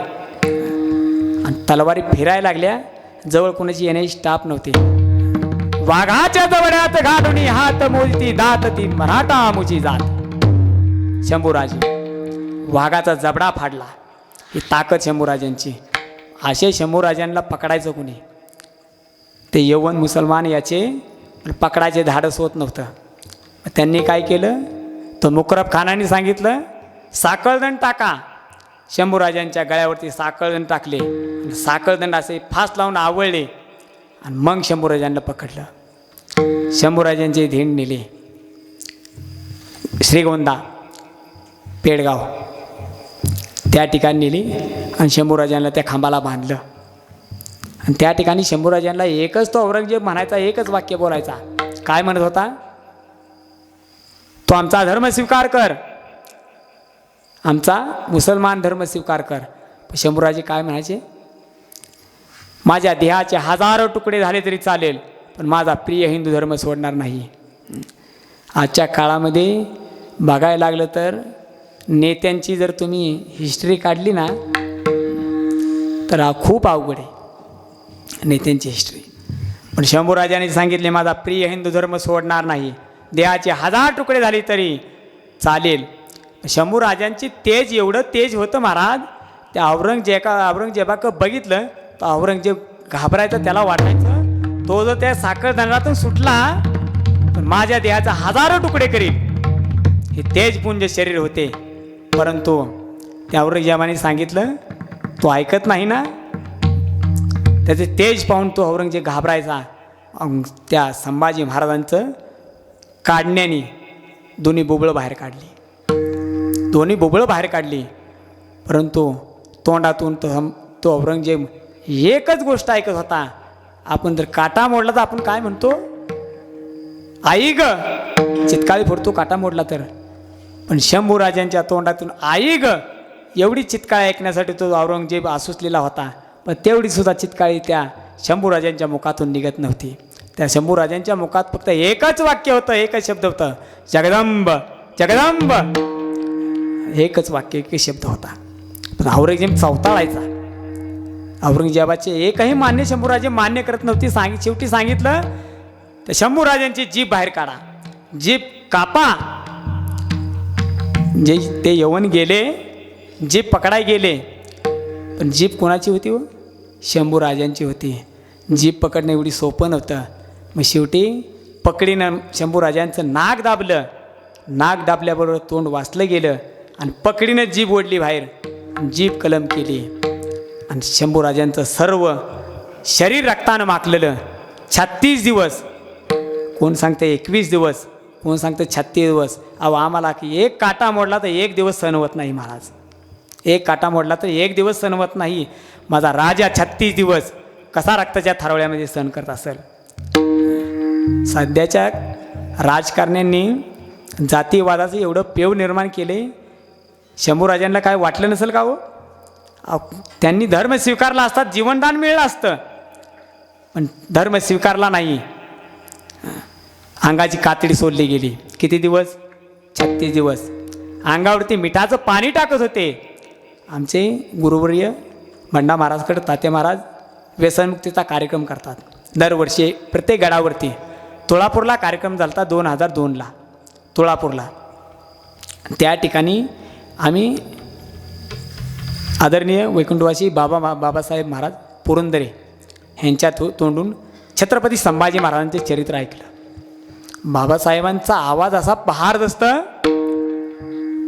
आणि तलवारी फिरायला लागल्या, जवळ कोणाची येण्याची स्टाफ नव्हते. वाघाच्या जवळ्यात घालून हात मोजती दात ती मराठा मुची जात. शंभूराजे वाघाचा जबडा फाडला, ही ताकद शंभूराजांची. असे शंभूराजांना पकडायचं कोणी? ते यवन मुसलमान याचे पकडायचे धाडस होत नव्हतं. त्यांनी काय केलं? तो मुकरब खानाने सांगितलं, साखळदंड टाका. शंभूराजांच्या गळ्यावरती साखळदंड टाकले, साखळदंड असे फास लावून आवळले, आणि मग शंभूराजांना पकडलं. शंभूराजांचे धेंड नेले श्रीगोंदा, पेडगाव, त्या ठिकाणी नेली, आणि शंभूराजांना त्या खांबाला बांधलं. आणि त्या ठिकाणी शंभूराजांना एकच तो औरंगजेब म्हणायचा, एकच वाक्य बोलायचा. काय म्हणत होता? तो आमचा धर्म स्वीकार कर, आमचा मुसलमान धर्म स्वीकार कर. शंभूराजे काय म्हणायचे? माझ्या देहाचे 1000 तुकडे झाले तरी चालेल, पण माझा प्रिय हिंदू धर्म सोडणार नाही. आजच्या काळामध्ये बघायला लागलं तर नेत्यांची जर तुम्ही हिस्ट्री काढली ना तर खूप अवघड आहे नेत्यांची हिस्ट्री. पण शंभूराजांनी सांगितले, माझा प्रिय हिंदू धर्म सोडणार नाही, देहाचे 1000 तुकडे झाले तरी चालेल. शंभूराजांची तेज एवढं तेज होतं महाराज, त्या औरंगजेबाकडं बघितलं तर औरंगजेब घाबरायचं, त्याला वाटायचं तो जर त्या साखरदंडातून सुटला तर माझ्या देहाचा हजारो तुकडे करील. हे तेजपुंज शरीर होते. परंतु त्या औरंगजेबाने सांगितलं तो ऐकत नाही ना. त्याचे तेज पाहून तो औरंगजेब घाबरायचा. त्या संभाजी महाराजांचं काढण्याने दोन्ही बोबळं बाहेर काढली. परंतु तोंडातून तो औरंगजेब एकच गोष्ट ऐकत होता. आपण जर काटा मोडला तर आपण काय म्हणतो, आई ग, चितकाळी फोडतो काटा मोडला तर. पण शंभूराजांच्या तोंडातून आई ग एवढी चितकाळी ऐकण्यासाठी तो औरंगजेब आसुसलेला होता. पण तेवढी सुद्धा चितकाळी त्या शंभूराजांच्या मुखातून निघत नव्हती. त्या शंभूराजांच्या मुखात फक्त एकच वाक्य होतं, एकच शब्द होतं, जगदंब जगदंब. एकच वाक्य, एकच शब्द होता. पण औरंगजेब चवताळायचा. औरंगजेबाचे एकही मान्य शंभूराजे मान्य करत नव्हती. शेवटी सांगितलं तर शंभूराजांची जीभ बाहेर काढा, जीभ कापा. जे ते यवन गेले, जीभ पकडाय गेले, पण जीभ कोणाची होती हो? शंभूराजांची होती. जीभ पकडणं एवढी सोपं नव्हतं. मग शेवटी पकडीनं शंभूराजांचं नाक दाबलं. नाक दाबल्याबरोबर तोंड वाचलं गेलं आणि पकडीनं जीभ ओढली बाहेर, जीभ कलम केली. आणि शंभूराजांचं सर्व शरीर रक्तानं माखलेलं. 36 दिवस, कोण सांगते 21 दिवस, कोण सांगतं 36 दिवस. अहो आम्हाला की एक काटा मोडला तर एक दिवस सहन होत नाही महाराज. एक काटा मोडला तर एक दिवस सहन होत नाही. माझा राजा 36 दिवस कसा रक्ताच्या थारोळ्यामध्ये सहन करत असेल. सध्याच्या राजकारण्यांनी जातीवादाचं एवढं पेव निर्माण केले. शंभूराजांना काय वाटलं नसेल का हो? त्यांनी धर्म स्वीकारला असता जीवनदान मिळलं असतं, पण धर्म स्वीकारला नाही. अंगाची कातडी सोडली गेली. किती दिवस? 36 दिवस. अंगावरती मिठाचं पाणी टाकत होते. आमचे गुरुवर्य बंडा महाराजकडे तात्या महाराज व्यसनमुक्तीचा कार्यक्रम करतात दरवर्षी. प्रत्येक गडावरती तुळापूरला कार्यक्रम झाला होता 2002ला तुळापूरला. त्या ठिकाणी आम्ही आदरणीय वैकुंठवासी बाबासाहेब महाराज पुरंदरे ह्यांच्या तोंडून छत्रपती संभाजी महाराजांचे चरित्र ऐकलं. बाबासाहेबांचा आवाज असा बहारदस्त,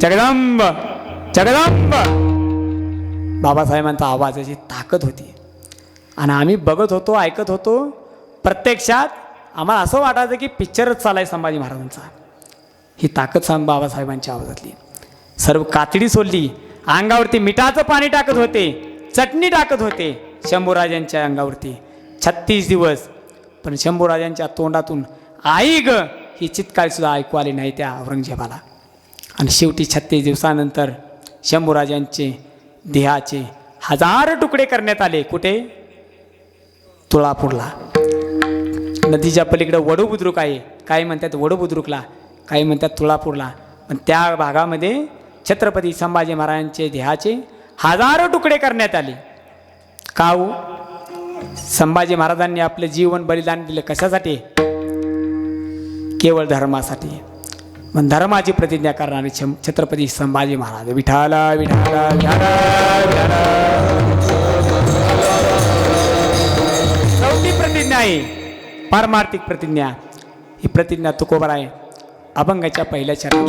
जगदंब जगदंब. बाबासाहेबांचा आवाजाची ताकद होती. आणि आम्ही बघत होतो, ऐकत होतो. प्रत्यक्षात आम्हाला असं वाटायचं की पिक्चरच चालाय संभाजी महाराजांचा. ही ताकद बाबासाहेबांच्या आवाजातली. सर्व कातडी सोडली. अंगावरती मिठाचं पाणी टाकत होते, चटणी टाकत होते शंभूराजांच्या अंगावरती. 36 दिवस. पण शंभूराजांच्या तोंडातून आई ग ही चितकाळी सुद्धा ऐकू आली नाही त्या औरंगजेबाला. आणि शेवटी 36 दिवसानंतर शंभूराजांचे देहाचे 1000 तुकडे करण्यात आले. कुठे? तुळापूरला. नदीच्या पलीकडे वडूबुद्रुक आहे. काही म्हणतात वडूबुद्रुकला, काही म्हणतात तुळापूरला. पण त्या भागामध्ये छत्रपती संभाजी महाराजांचे देहाचे 1000 तुकडे करण्यात आले. का हो? संभाजी महाराजांनी आपले जीवन बलिदान दिलं कशासाठी? केवळ धर्मासाठी. मग धर्माची प्रतिज्ञा करणारे छत्रपती संभाजी महाराज. विठाला विठाला विठाला विठाला. चौथी प्रतिज्ञा आहे पारमार्थिक प्रतिज्ञा. ही प्रतिज्ञा तुकोबर आहे अभंगाच्या पहिल्या चरणात.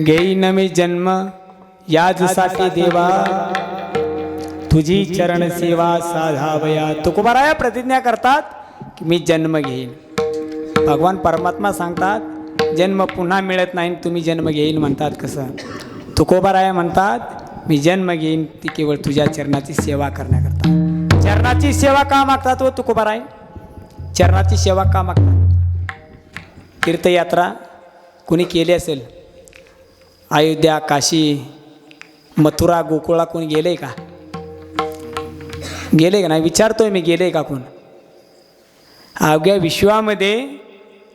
घेईन मी जन्म याजसाठी देवा, तुझी चरण सेवा साधावया. तुकोबाराया प्रतिज्ञा करतात की मी जन्म घेईन. भगवान परमात्मा सांगतात जन्म पुन्हा मिळत नाही, तुम्ही जन्म घेईन म्हणतात कसं. तुकोबाराया म्हणतात मी जन्म घेईन ती केवळ तुझ्या चरणाची सेवा करण्याकरता. चरणाची सेवा का मागतात व तुकोबाराय? चरणाची सेवा का मागतात? तीर्थयात्रा कुणी केली असेल, अयोध्या, काशी, मथुरा, गोकुळा कोणी गेले का? गेले का नाही विचारतोय मी, गेले का कोण? अवघ्या विश्वामध्ये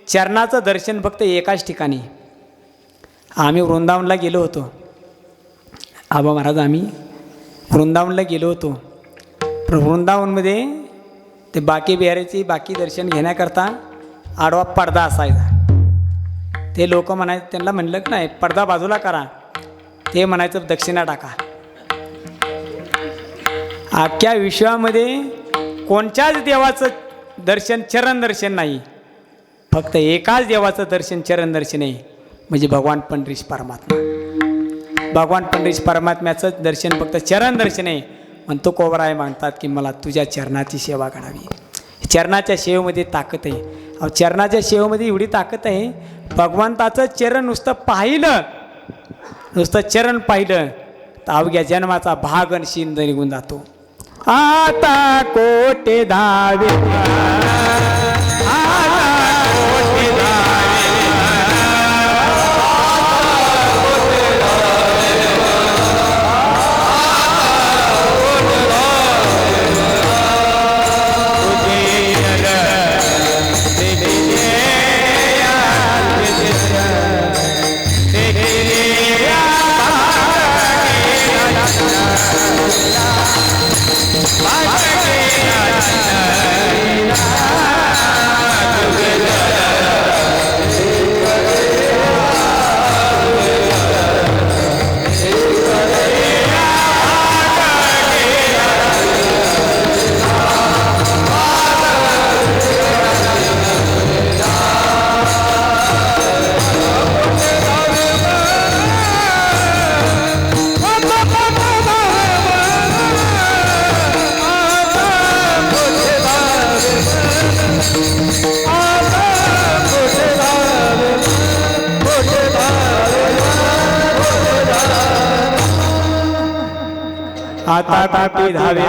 चरणाचं दर्शन फक्त एकाच ठिकाणी. आम्ही वृंदावनला गेलो होतो. आबा महाराज आम्ही वृंदावनला गेलो होतो. पण वृंदावनमध्ये ते बाकी बिहारीची बाकी दर्शन घेण्याकरता आडवा पडदा असायचा. ते लोक म्हणायचं, त्यांना म्हणलं की नाही पडदा बाजूला करा, ते म्हणायचं दक्षिणा टाका. अख्ख्या विश्वामध्ये कोणत्याच देवाचं दर्शन चरण दर्शन नाही, फक्त एकाच देवाचं दर्शन चरण दर्शन आहे, म्हणजे भगवान पंढरीश परमात्मा. भगवान पंढरीश परमात्म्याचं दर्शन फक्त चरण दर्शन आहे. म्हणतो कोबराय मागतात की मला तुझ्या चरणाची सेवा करावी. चरणाच्या सेवेमध्ये ताकद आहे. अहो चरणाच्या सेवेमध्ये एवढी ताकद आहे, भगवंताचं चरण नुसतं पाहिलं, नुसतं चरण पाहिलं तर अवघ्या जन्माचा भाग आणि शिंद निघून जातो. आता कोटे धावे, आता कोटे धावे, आता कोटी धावे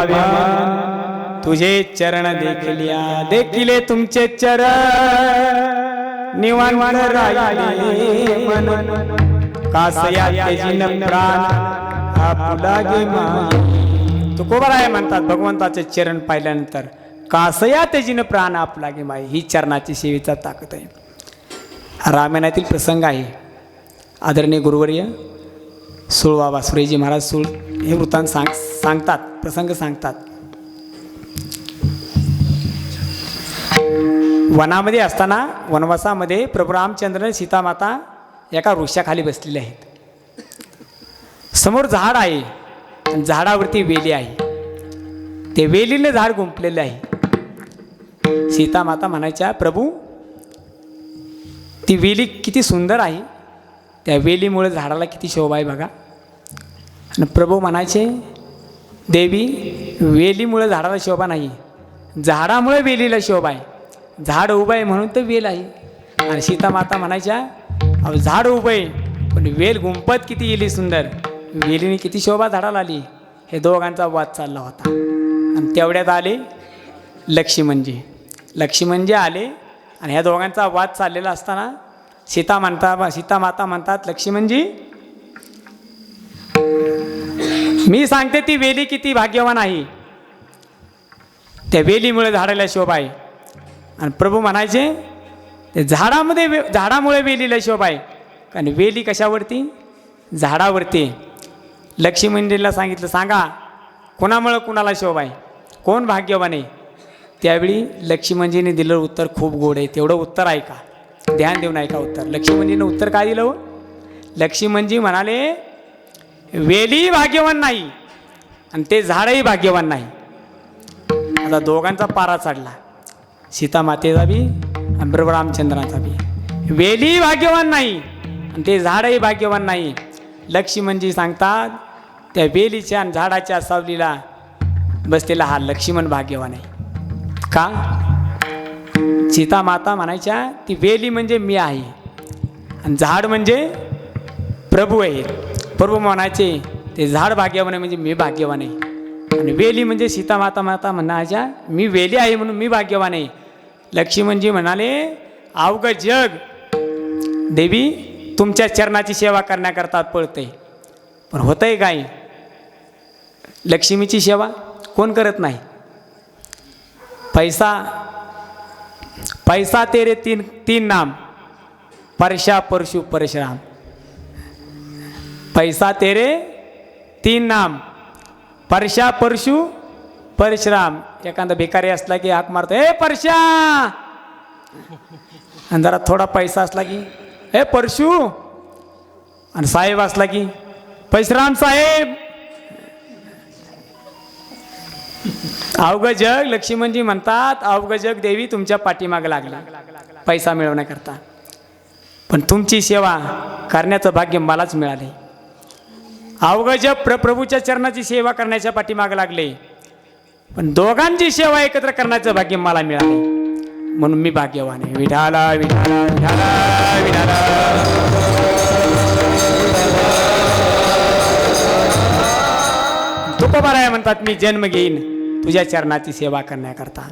तुझे चरण देखलिया, देखिले तुमचे चरण निवांत राहिले मन. कासया तेजिन प्राण आपुला गे माई. तुकोबाराय म्हणतात भगवंताचे चरण पाहिल्यानंतर कासया तेजिन प्राण आपला गे माई. ही चरणाची सेवेचा ताकद आहे. रामायणातील प्रसंग आहे. आदरणीय गुरुवर्य सुळबाबा सुरेजी महाराज सुळ हे वृत्तांत सांगतात, प्रसंग सांगतात. वनामध्ये असताना वनवासामध्ये प्रभू रामचंद्र सीतामाता एका वृक्षाखाली बसलेले आहेत. समोर झाड आहे, झाडावरती वेली आहे. ते वेलीने झाड गुंफलेले आहे. सीतामाता म्हणायच्या प्रभू ती वेली किती सुंदर आहे, त्या वेलीमुळे झाडाला किती शोभा आहे बघा. आणि प्रभू म्हणायचे देवी वेलीमुळे झाडाला शोभा नाही, झाडामुळे वेलीला शोभा आहे. झाड उभं आहे म्हणून तर वेल आहे. आणि सीतामाता म्हणायच्या अहो झाड उभं आहे पण वेल गुंपत किती येली सुंदर, वेलीने किती शोभा झाडाला आली. हे दोघांचा वाद चालला होता. आणि तेवढ्यात आले लक्ष्मणजी. लक्ष्मणजी आले आणि ह्या दोघांचा वाद चाललेला असताना सीतामाता म्हणतात लक्ष्मणजी मी सांगते ती वेली किती भाग्यवान आहे, त्या वेलीमुळे झाडाला शोभा आहे. आणि प्रभू म्हणायचे ते झाडामुळे वेलीला शोभा आहे. कारण वेली कशावरती? झाडावरती. लक्ष्मणजीला सांगितलं सांगा कोणामुळे कुणाला शोभा आहे, कोण भाग्यवान आहे. त्यावेळी लक्ष्मणजीने दिलेलं उत्तर खूप गोड आहे. तेवढं उत्तर ऐका, ध्यान देऊन ऐका उत्तर. लक्ष्मणजीने उत्तर काय दिलं? लक्ष्मणजी म्हणाले वेली भाग्यवान नाही आणि ते झाडही भाग्यवान नाही. आता दोघांचा पारा चढला, सीतामातेचा बी आणि प्रभू रामचंद्राचा बी. वेली भाग्यवान नाही आणि ते झाडही भाग्यवान नाही. लक्ष्मणजी सांगतात त्या वेलीच्या आणि झाडाच्या सावलीला बसलेला हा लक्ष्मण भाग्यवान आहे. का? सीता माता म्हणायच्या ती वेली म्हणजे मी आहे आणि झाड म्हणजे प्रभू आहे. प्रभू म्हणायचे ते झाड भाग्यवान आहे म्हणजे मी भाग्यवान आहे. आणि वेली म्हणजे सीता माता माता म्हणायच्या मी वेली आहे म्हणून मी भाग्यवान आहे. लक्ष्मणजी म्हणाले अवघं जग देवी तुमच्या चरणाची सेवा करण्याकरता पळते, पण होतंय काय? लक्ष्मीची सेवा कोण करत नाही. पैसा तेरे तीन नाम परशा परशु परशुराम. पैसा तेरे तीन नाम परशा परशु परशुराम. एखादा भिकारी असला की हाक मारतो ए परशा, आणि जरा थोडा पैसा असला की ए परशु, आणि साहेब असला की परशुराम साहेब. अवघं जग लक्ष्मणजी म्हणतात अवघं जग देवी तुमच्या पाठीमाग लागला पैसा मिळवण्याकरता, पण तुमची सेवा करण्याचं भाग्य मलाच मिळाले. अवघं जग प्रभूच्या चरणाची सेवा करण्याच्या पाठीमाग लागले, पण दोघांची सेवा एकत्र करण्याचं भाग्य मला मिळाले म्हणून मी भाग्यवान आहे. विठाला विठाला विठाला विठाला. तुकोबाराया म्हणतात मी जन्म घेईन तुझ्या चरणाची सेवा करण्याकरता.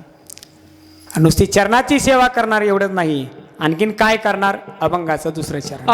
नुसती चरणाची सेवा करणार एवढंच नाही, आणखीन काय करणार? अभंगाचं दुसरं चरण.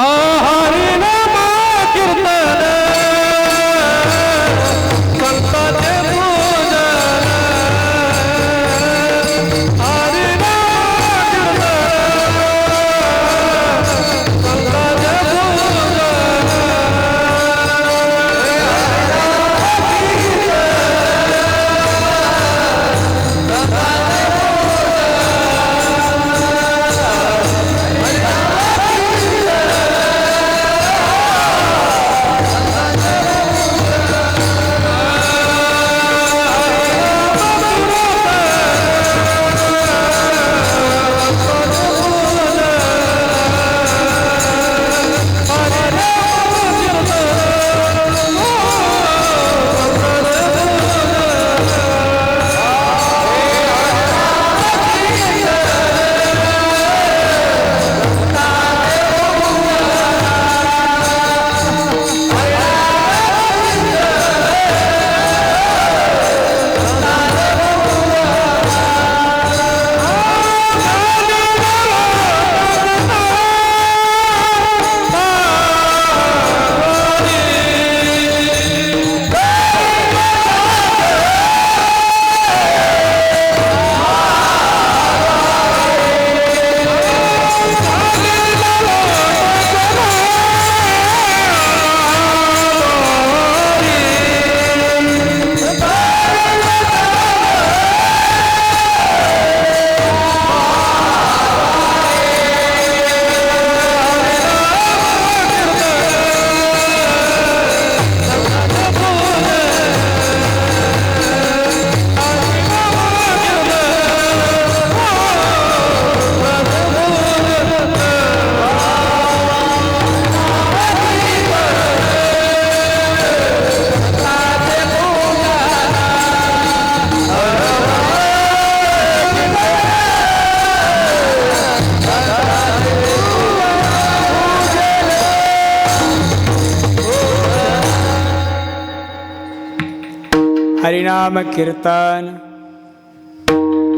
हरिनाम कीर्तन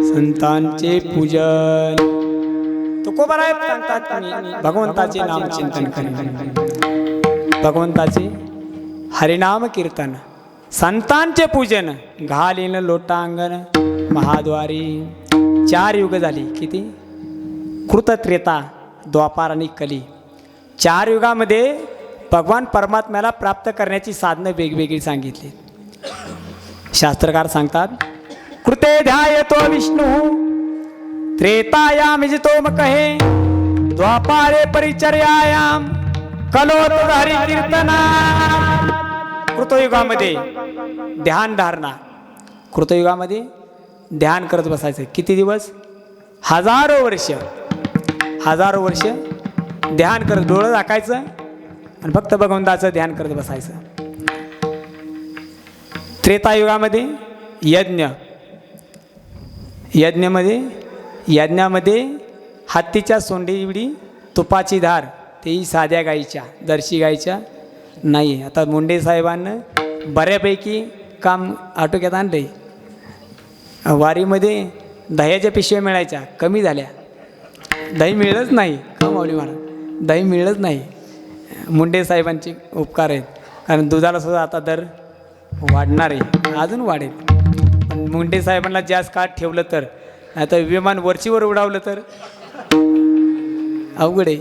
संतांचे पूजन. तुकोबाराय सांगतात भगवंताचे नाम चिंतन करणे, भगवंताचे हरिनाम कीर्तन संतांचे पूजन. घालीन लोटांगण महाद्वारी. 4 युग झाली. किती? कृत त्रेता द्वापार आणि कली. 4 युगामध्ये भगवान परमात्म्याला प्राप्त करण्याची साधनं वेगवेगळी सांगितली. शास्त्रकार सांगतात कृते ध्यायतो विष्णु त्रेतायाम जितो कहे द्वापारे परिचर्यायाम कलोत हरि कीर्तना. कृतयुगामध्ये ध्यान धारणा. कृतयुगामध्ये ध्यान करत बसायचं. किती दिवस? हजारो वर्ष ध्यान करत डोळं झाकायचं आणि फक्त भगवंताचं ध्यान करत बसायचं. त्रेतायुगामध्ये यज्ञामध्ये हत्तीच्या सोंडी एवढी तुपाची धार, तेही साध्या गाईच्या, दर्शी गाईच्या नाही. आता मुंडे साहेबांना बऱ्यापैकी काम आटोक्यात आणलंय. वारीमध्ये दह्याच्या पिशव्या मिळायच्या, कमी झाल्या. दही मिळलंच नाही. का माऊली म्हणा, दही मिळलंच नाही. मुंडे साहेबांचे उपकार आहेत. कारण दुधाला सुद्धा आता दर वाढणार आहे, अजून वाढेल. पण मुंडे साहेबांना जास्त काळ ठेवलं तर, आता विमान वरचीवर उडावलं तर अवघड आहे.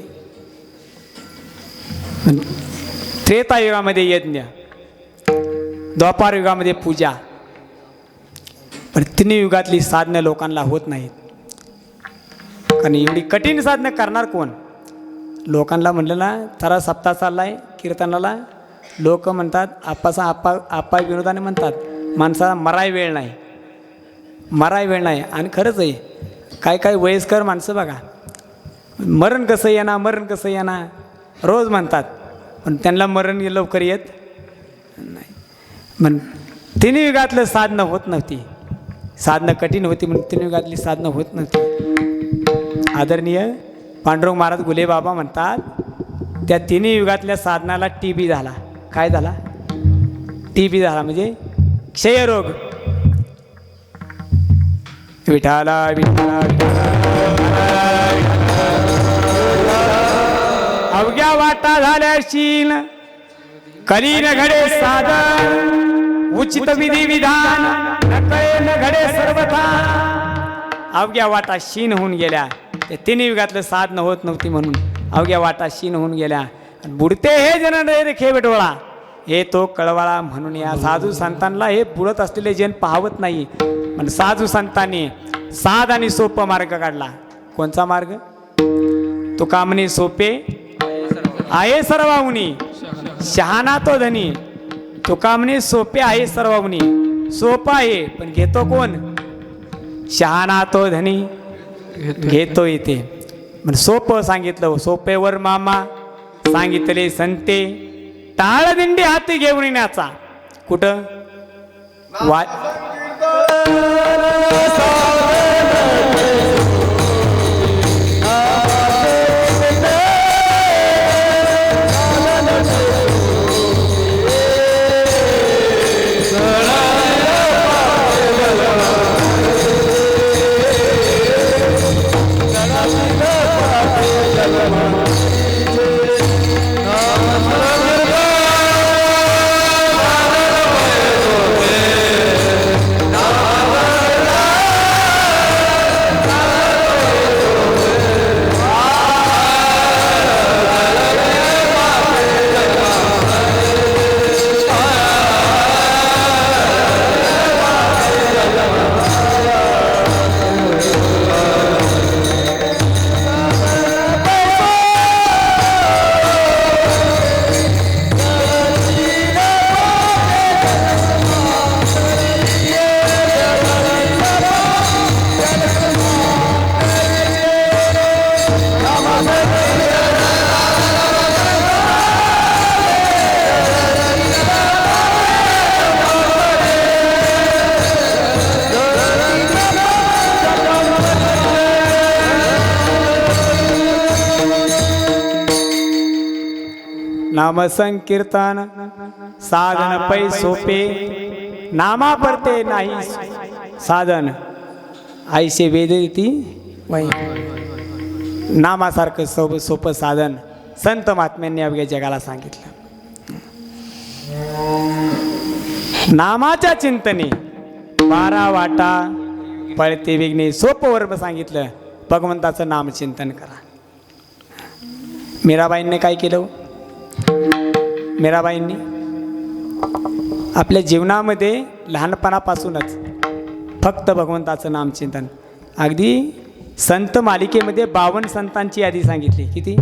त्रेतायुगामध्ये यज्ञ, द्वापार युगामध्ये पूजा. पण तिन्ही युगातली साधनं लोकांना होत नाहीत. कारण एवढी कठीण साधनं करणार कोण? लोकांना म्हटलं ना, थरा सप्ताह चाललाय कीर्तनाला, लोक म्हणतात आप्पा विनोदाने म्हणतात माणसाला मराय वेळ नाही. आणि खरंच आहे. काय वयस्कर माणसं बघा, मरण कसं येणार रोज म्हणतात, पण त्यांना मरण लवकर येत नाही. म्हण तिन्ही युगातलं साधनं होत नव्हती. साधनं कठीण होती म्हणून तिन्ही युगातली साधनं होत नव्हती. आदरणीय पांडुरंग महाराज गुले बाबा म्हणतात, त्या तिन्ही युगातल्या साधनाला TB झाला. काय झाला? TB झाला म्हणजे क्षयरोग. विठाला विठाला अवघ्या वाटा झाल्या शील, कलीन घडे साधन, उचित विधी विधान, नकळे न घडे सर्वथा. अवघ्या वाटा शीन होऊन गेल्या. ते तिन्ही युगातलं साधन होत नव्हती म्हणून अवघ्या वाटा शीन होऊन गेल्या. बुडते हे जन रेखे बेटवळा, हे तो कळवाळा म्हणून या साधू संतांना हे बुडत असलेले जन पाहवत नाही. पण साधू संतांनी साध आणि सोपा मार्ग काढला. कोणचा मार्ग? तुका म्हणे सोपे आहे सर्वाहुनी, शहाणा तो धनी. तुका म्हणे सोपे आहे सर्वाहुनी, सोपा आहे पण घेतो कोण? शहाणा तो धनी, घेतो येते. म्हणजे सोपं सांगितलं, सोपेवर मामा सांगितले संते, टाळदिंडी हाती घेऊन येण्याचा. कुठं? नाम संकीर्तन साधन पै सोपे, नामा परते नाही साधन आईसे वेद ती नामासारखं सोपं साधन संत महात्म्यांनी अवघ्या जगाला सांगितलं. नामाच्या चिंतने 12 वाटा पळते वेगणे. सोपं वर्ग सांगितलं, भगवंताचं नामचिंतन करा. मीराबाईंनी काय केलं? मीराबाईंनी आपल्या जीवनामध्ये लहानपणापासूनच फक्त भगवंताचं नामचिंतन. अगदी संत मालिकेमध्ये 52 संतांची यादी सांगितली. किती?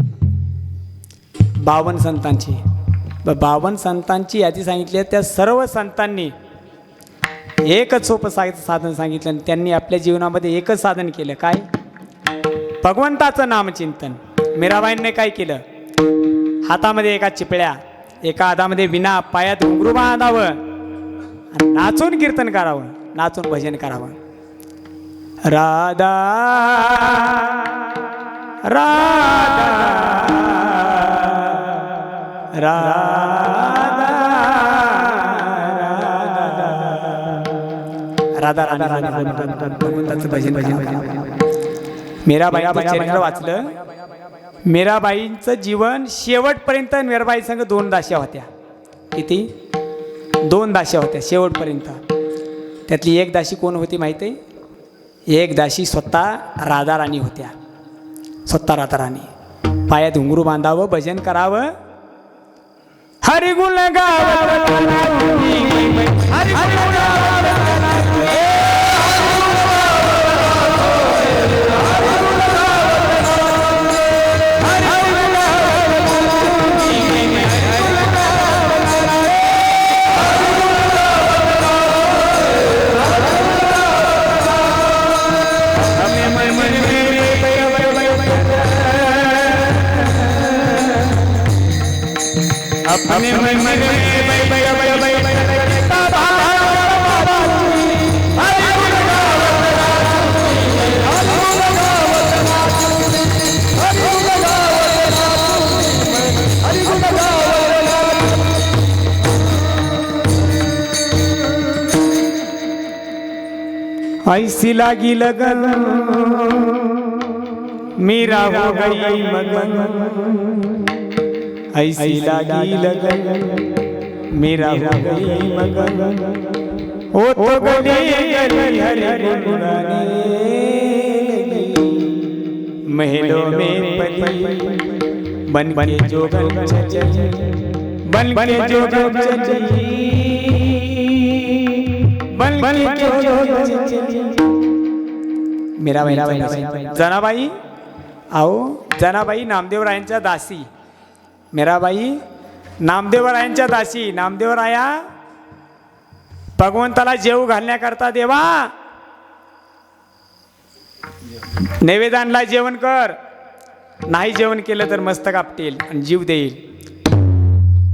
52 संतांची. 52 संतांची यादी सांगितली. त्या सर्व संतांनी एकच सोपं साधन सांगितलं आणि त्यांनी आपल्या जीवनामध्ये एकच साधन केलं. काय? भगवंताचं नामचिंतन. मीराबाईंनी काय केलं? हातामध्ये एका चिपळ्या, एका हातामध्ये विना, पायात घुंगरू बांधावं आणि नाचून कीर्तन करावं, नाचून भजन करावं. राधा राधा राधा राधा राधा भजन मीराबाईंचं चरित्र वाचलं. मीराबाईंचं जीवन शेवटपर्यंत मीराबाई संग 2 दास्या होत्या. किती? 2 दास्या होत्या शेवटपर्यंत. त्यातली एक दासी कोण होती माहिती आहे? एक दासी स्वतः राधाराणी होत्या. स्वतः राधाराणी. पायात घुंगरू बांधावं, भजन करावं, हरिगुण गावं, अपने मन में ऐसी लागी लगन मीरा हो गई मगन, ऐसी लागी लगन मेरा हो गई मगन, ओ तो गली गली हरि गुनगाने महलों में पली बन के जोगन चली, बन के जोगन चली, बन के जोगन चली. मीराबाई जनाबाई, आओ जनाबाई नामदेवरायांच्या दासी. मीराबाई नामदेवरायांच्या दासी. नामदेवराया भगवंताला जेव घालण्याकरता देवा नैवेद्याला जेवण कर, नाही जेवण केलं तर मस्तक आपटेल आणि जीव देईल.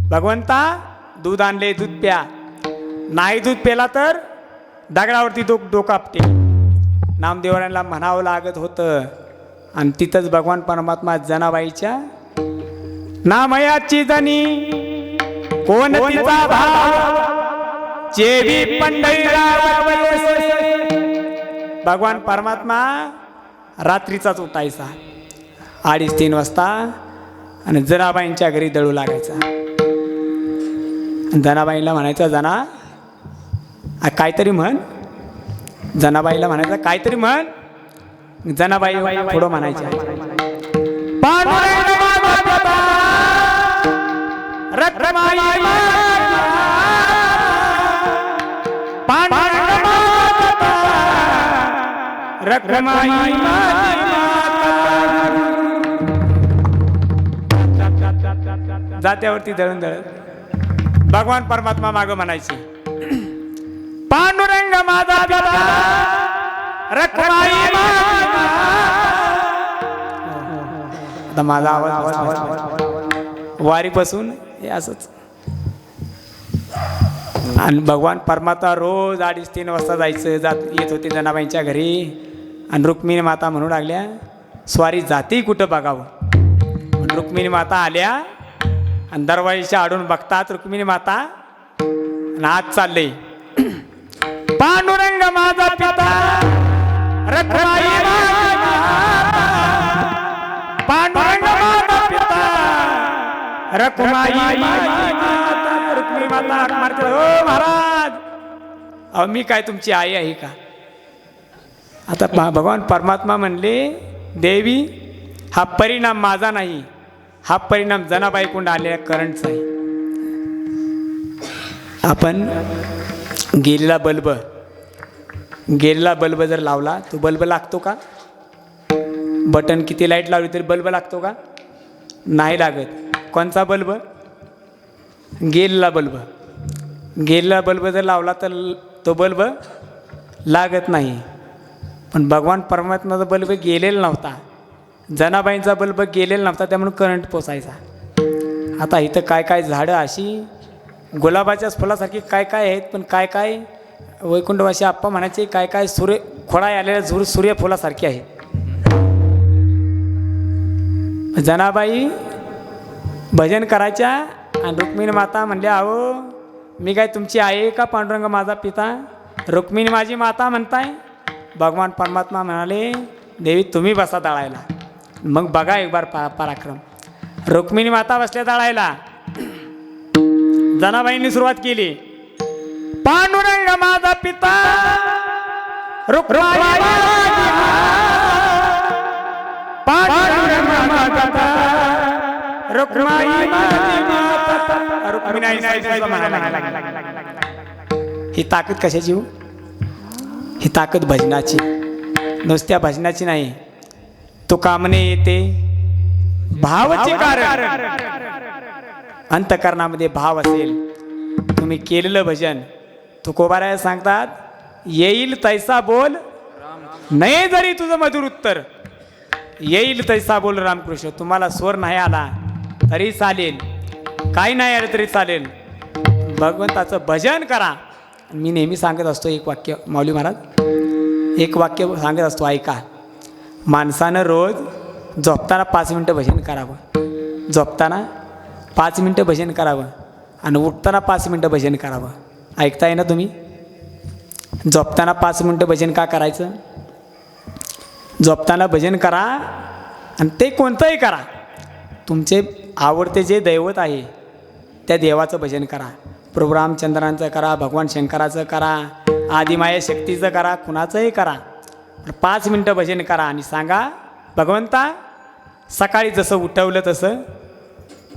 भगवंता दूध आणले दूध प्या, नाही दूध पेला तर दगडावरती डोकं आपटेल. नामदेवरायांना म्हणावं लागत होतं. आणि तिथंच भगवान परमात्मा जनाबाईच्या नामयाची जनी कोण तिचा भाव जेवी पंढरीराव. भगवान परमात्मा रात्रीचाच उठायचा 2:30-3 वाजता आणि जनाबाईंच्या घरी दळू लागायचा. जनाबाईला म्हणायचं जना काहीतरी म्हण, जनाबाईला म्हणायचं काहीतरी म्हण. जनाबाई पुढं म्हणायच्या जात्यावरती दळून दळत भगवान परमात्मा माग म्हणायचे पांडुरंग माझा पिता रखमाई. आता माझा आवाज वारीपासून हे असंच. आणि भगवान परमात्मा रोज 2:30-3 वाजता जायचं, येत होते जनाबाईंच्या घरी. आणि रुक्मिणी माता म्हणू लागल्या स्वारी जाती कुठं बघावं. रुक्मिणी माता आल्या आणि दरवाजाच्या आडून बघतात रुक्मिणी माता आणि आज चालले पांडुरंग माझा पिता रखमाई. पांडुरंग माझा पिता रखमाई. रुक्मिणी माता हाक मारते हो महाराज, अहो मी काय तुमची आई आहे का. आता भगवान परमात्मा म्हणले देवी हा परिणाम माझा नाही, हा परिणाम जनाबाईकडून आलेल्या करंटचा आहे. आपण गेलेला बल्ब जर लावला तो बल्ब लागतो का. बटन किती लाईट लावली तरी बल्ब लागतो का. नाही लागत. कोणचा बल्ब. गेलेला बल्ब जर लावला तर तो बल्ब लागत नाही. पण भगवान परमात्म्याचा बल्ब गेलेला नव्हता, जनाबाईंचा बल्ब गेलेला नव्हता, त्यामुळे करंट पोचायचा. आता इथं काय काय झाडं अशी गुलाबाच्याच फुलासारखी काय काय आहेत, पण काय काय वैकुंठवासी आप्पा म्हणायचे काय काय खोळा आलेल्या सूर्यफुलासारखी आहेत. जनाबाई भजन करायच्या आणि रुक्मिणी माता म्हणले, अहो मी काय तुमची आई आहे का पांडुरंग माझा पिता? रुक्मिणी माझी माता म्हणताय. भगवान परमात्मा म्हणाले, देवी तुम्ही बसा दळायला. मग बघा एक बार पराक्रम. रुक्मिणी माता बसल्या दळायला. जनाबाईंनी सुरुवात केली, पांडुरंग माझा पिता रुक्मिणी ही ताकद कशाची हो? ही ताकद भजनाची. नुसत्या भजनाची नाही. तो कामने येते भावाचे कारण. अंतकरणामध्ये भाव असेल, तुम्ही केलेलं भजन तुकोबाराया सांगतात, येईल तैसा बोल नाही जरी तुझं मधुर उत्तर. येईल तैसा बोल रामकृष्ण. तुम्हाला स्वर नाही आला तरी चालेल, काही नाही आलं तरी चालेल, भगवंताचं भजन करा. मी नेहमी सांगत असतो एक वाक्य, माऊली महाराज एक वाक्य सांगत असतो, ऐका. माणसानं रोज झोपताना 5 मिनटं भजन करावं. झोपताना 5 मिनटं भजन करावं आणि उठताना 5 मिनटं भजन करावं. ऐकताय ना तुम्ही? झोपताना 5 मिनटं भजन का करायचं? झोपताना भजन करा आणि ते कोणतंही करा. तुमचे आवडते जे दैवत आहे त्या देवाचं भजन करा. प्रभू रामचंद्रांचं करा, भगवान शंकराचं करा, आदिमाया शक्तीचं करा, कुणाचंही करा. 5 मिनटं भजन करा आणि सांगा, भगवंता सकाळी जसं उठवलं तसं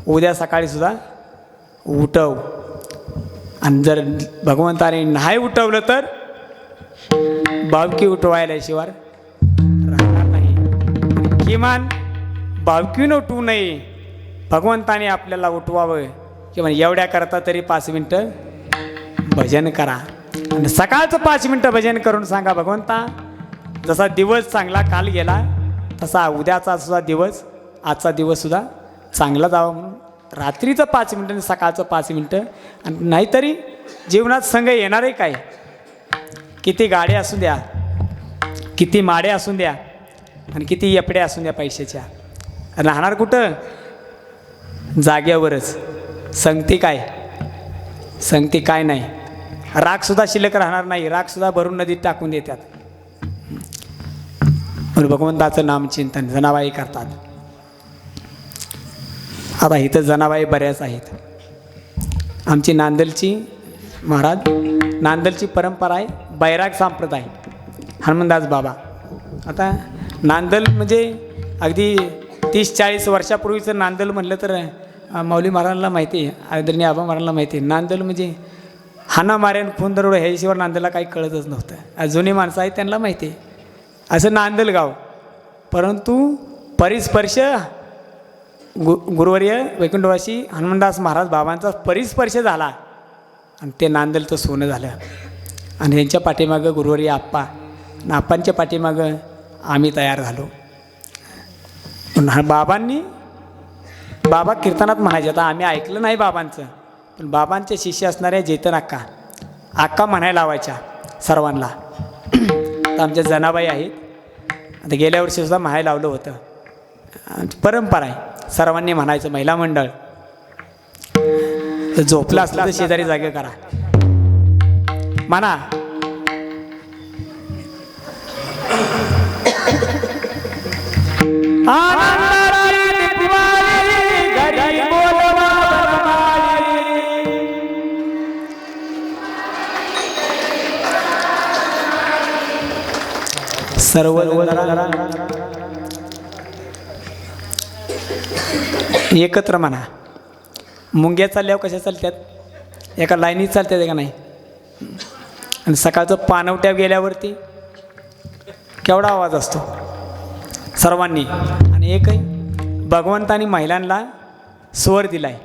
उद्या सकाळीसुद्धा उठव. आणि जर भगवंताने नाही उठवलं तर भावकी उठवायल्याशिवाय राहणार नाही. किमान भावकीनं उठवू नये, भगवंताने आपल्याला उठवावं. किंवा एवढ्या करता तरी 5 मिनटं भजन करा. आणि सकाळचं 5 मिनटं भजन करून सांगा, भगवंता जसा दिवस चांगला काल गेला तसा उद्याचा सुद्धा दिवस, आजचा दिवससुद्धा चांगला जावा म्हणून रात्रीचं 5 मिनटं आणि सकाळचं 5 मिनटं. आणि नाहीतरी जीवनात संघ येणारही काय, किती गाड्या असू द्या, किती माड्या असू द्या आणि किती यपड्या असू द्या पैशाच्या, राहणार कुठं? जाग्यावरच. संगती काय? संगती काय नाही. रागसुद्धा शिल्लक राहणार नाही, रागसुद्धा भरून नदीत टाकून देतात. म्हणून भगवंताचं नामचिंतन जनाबाई करतात. आता इथं जनाबाई बऱ्याच आहेत. आमची नांदलची महाराज, नांदलची परंपरा आहे बैराग संप्रदाय, हनुमंतदास बाबा. आता नांदल म्हणजे अगदी 30-40 वर्षापूर्वीचं नांदल म्हटलं तर माऊली महाराजांना माहिती आहे, आदरणीय आबा महाराजांना माहिती आहे. नांदल म्हणजे हाना माऱ्यान खून दरोड ह्याशिवाय नांदलला काही कळतच नव्हतं. जुनी माणसं आहेत त्यांना माहिती आहे असं नांदल गाव. परंतु परिस्पर्श गुरुवर्य वैकुंठवासी हनुमंतदास महाराज बाबांचा परिस्पर्श झाला आणि ते नांदलचं सोनं झालं. आणि यांच्या पाठीमागं गुरुवर्य आप्पा, आप्पांच्या पाठीमागं आम्ही तयार झालो. बाबांनी, बाबा कीर्तनात म्हणायचे. आता आम्ही ऐकलं नाही बाबांचं, पण बाबांचे शिष्य असणाऱ्या चेतन अक्का, अक्का म्हणायला लावायच्या सर्वांना. तर आमच्या जनाबाई आहेत, आता गेल्या वर्षीसुद्धा म्हणायला लावलं होतं. परंपरा आहे, सर्वांनी म्हणायचं. महिला मंडळ झोपलं असलं तर शेजारी जागे करा म्हणा. सर्व एकत्र म्हणा. मुंग्या चालल्यावर कशा चालतात? एका लाईनीत चालतात का नाही? आणि सकाळचं पानवट्या गेल्यावरती केवढा आवाज असतो सर्वांनी. आणि एकही भगवंतानी महिलांना स्वर दिला आहे.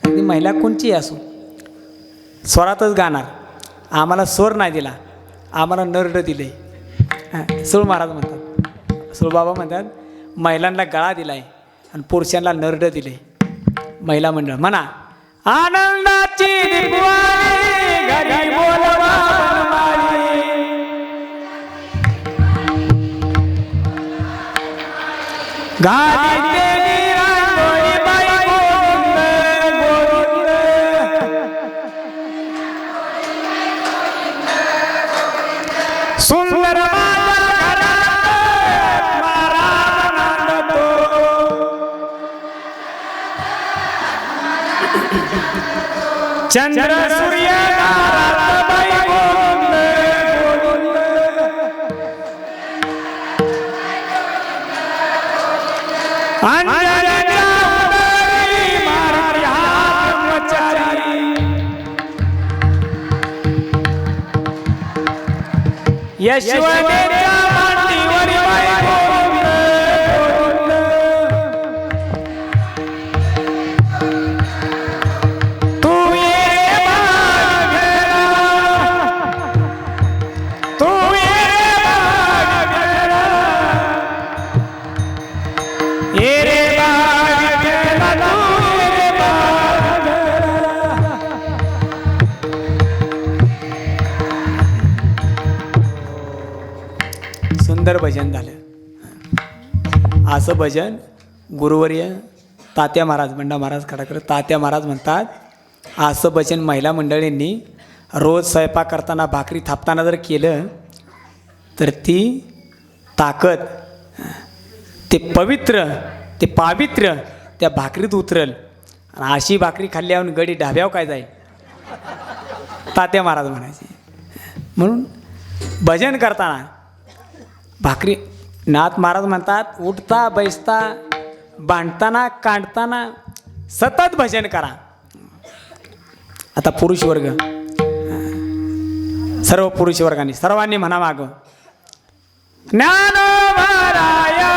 ती महिला कोणची असो स्वरातच गाणार. आम्हाला स्वर नाही दिला, आम्हाला नरड दिले. सूळ महाराज म्हणतात, सूळ बाबा म्हणतात महिलांना गळा दिला आहे आणि पुरुषांना नरड दिले. महिला मंडळ म्हणा. आनंदाची दीपवाळी घरी बोलवा बनवाळी. घालीतेली रांगोळी बाई गोविंद गोविंद. सुंदर माझ्या घरात महाराज नांदतो. चंद्र सूर्य नारात बाई गोविंद गोविंद. अंजनीच्या उदरी मारती हात ब्रह्मचारी. यशवंतेच्या मांडीवरी बाई गोविंद गोविंद. तू ये भाग घेरा, तू ये भाग घेरा, ये रे भाग घेरा, तू ये भाग घेरा. सुंदर भजन झालं. असं भजन गुरुवर्य तात्या महाराज बंडा महाराज खडाकर तात्या महाराज म्हणतात. असं भजन महिला मंडळींनी रोज स्वयंपाक करताना भाकरी थापताना जर केलं तर ती ताकद ते पवित्र ते पावित्र्य त्या भाकरीत उतरल. आणि अशी भाकरी खाल्ल्यावर गडी ढाब्यावर काय जाईल तात्या महाराज म्हणायचे. म्हणून भजन करताना भाकरी नाथ महाराज म्हणतात उठता बैसता बांधताना काढताना सतत भजन करा. आता पुरुष वर्ग सर्व पुरुष वर्गाने सर्वांनी म्हणा माग ज्ञानोबाराया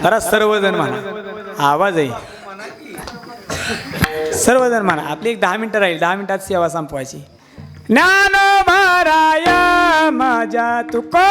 जरा सर्वजण म्हणा आवाज आहे. सर्वजण म्हणा. आपली एक 10 मिनिटं राहील. 10 मिनिटात सेवा संपवायची. ज्ञानोबाराया माझ्या तुको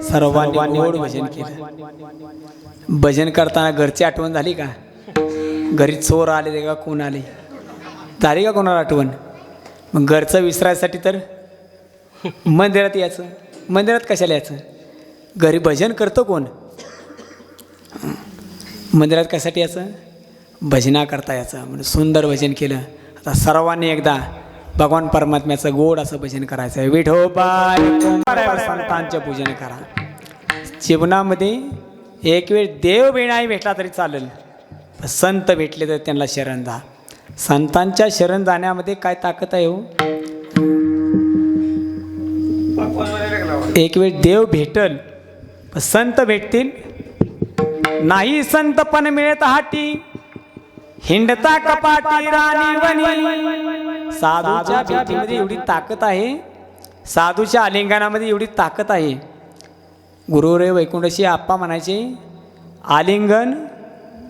सर्वांनी गोड भजन केलं. भजन करताना घरची आठवण झाली का? घरी चोर आले ते का कोण आले झाली का कोणाला आठवण? मग घरचं विसरायसाठी तर मंदिरात यायचं. मंदिरात कशाला यायचं? घरी भजन करतो कोण? मंदिरात कशासाठी यायचं? भजना करता यायचं. म्हणून सुंदर भजन केलं. आता सर्वांनी एकदा भगवान परमात्म्याचं गोड असं भजन करायचं आहे. विठोबा संतांचे पूजन करा. जीवनामध्ये एक वेळ देव नाही भेटला तरी चालेल, संत भेटले तर त्यांना शरण जा. संतांच्या शरण जाण्यामध्ये काय ताकद आहे हो? एक वेळ देव भेटल, संत भेटतील नाही. संत पण मिळत हाटी हिंडता कपाटी राणीवणी. साधूच्या भेटीमध्ये एवढी ताकद आहे, साधूच्या आलिंगनामध्ये एवढी ताकद आहे. गुरुरे वैकुंठशी आप्पा म्हणायचे, आलिंगन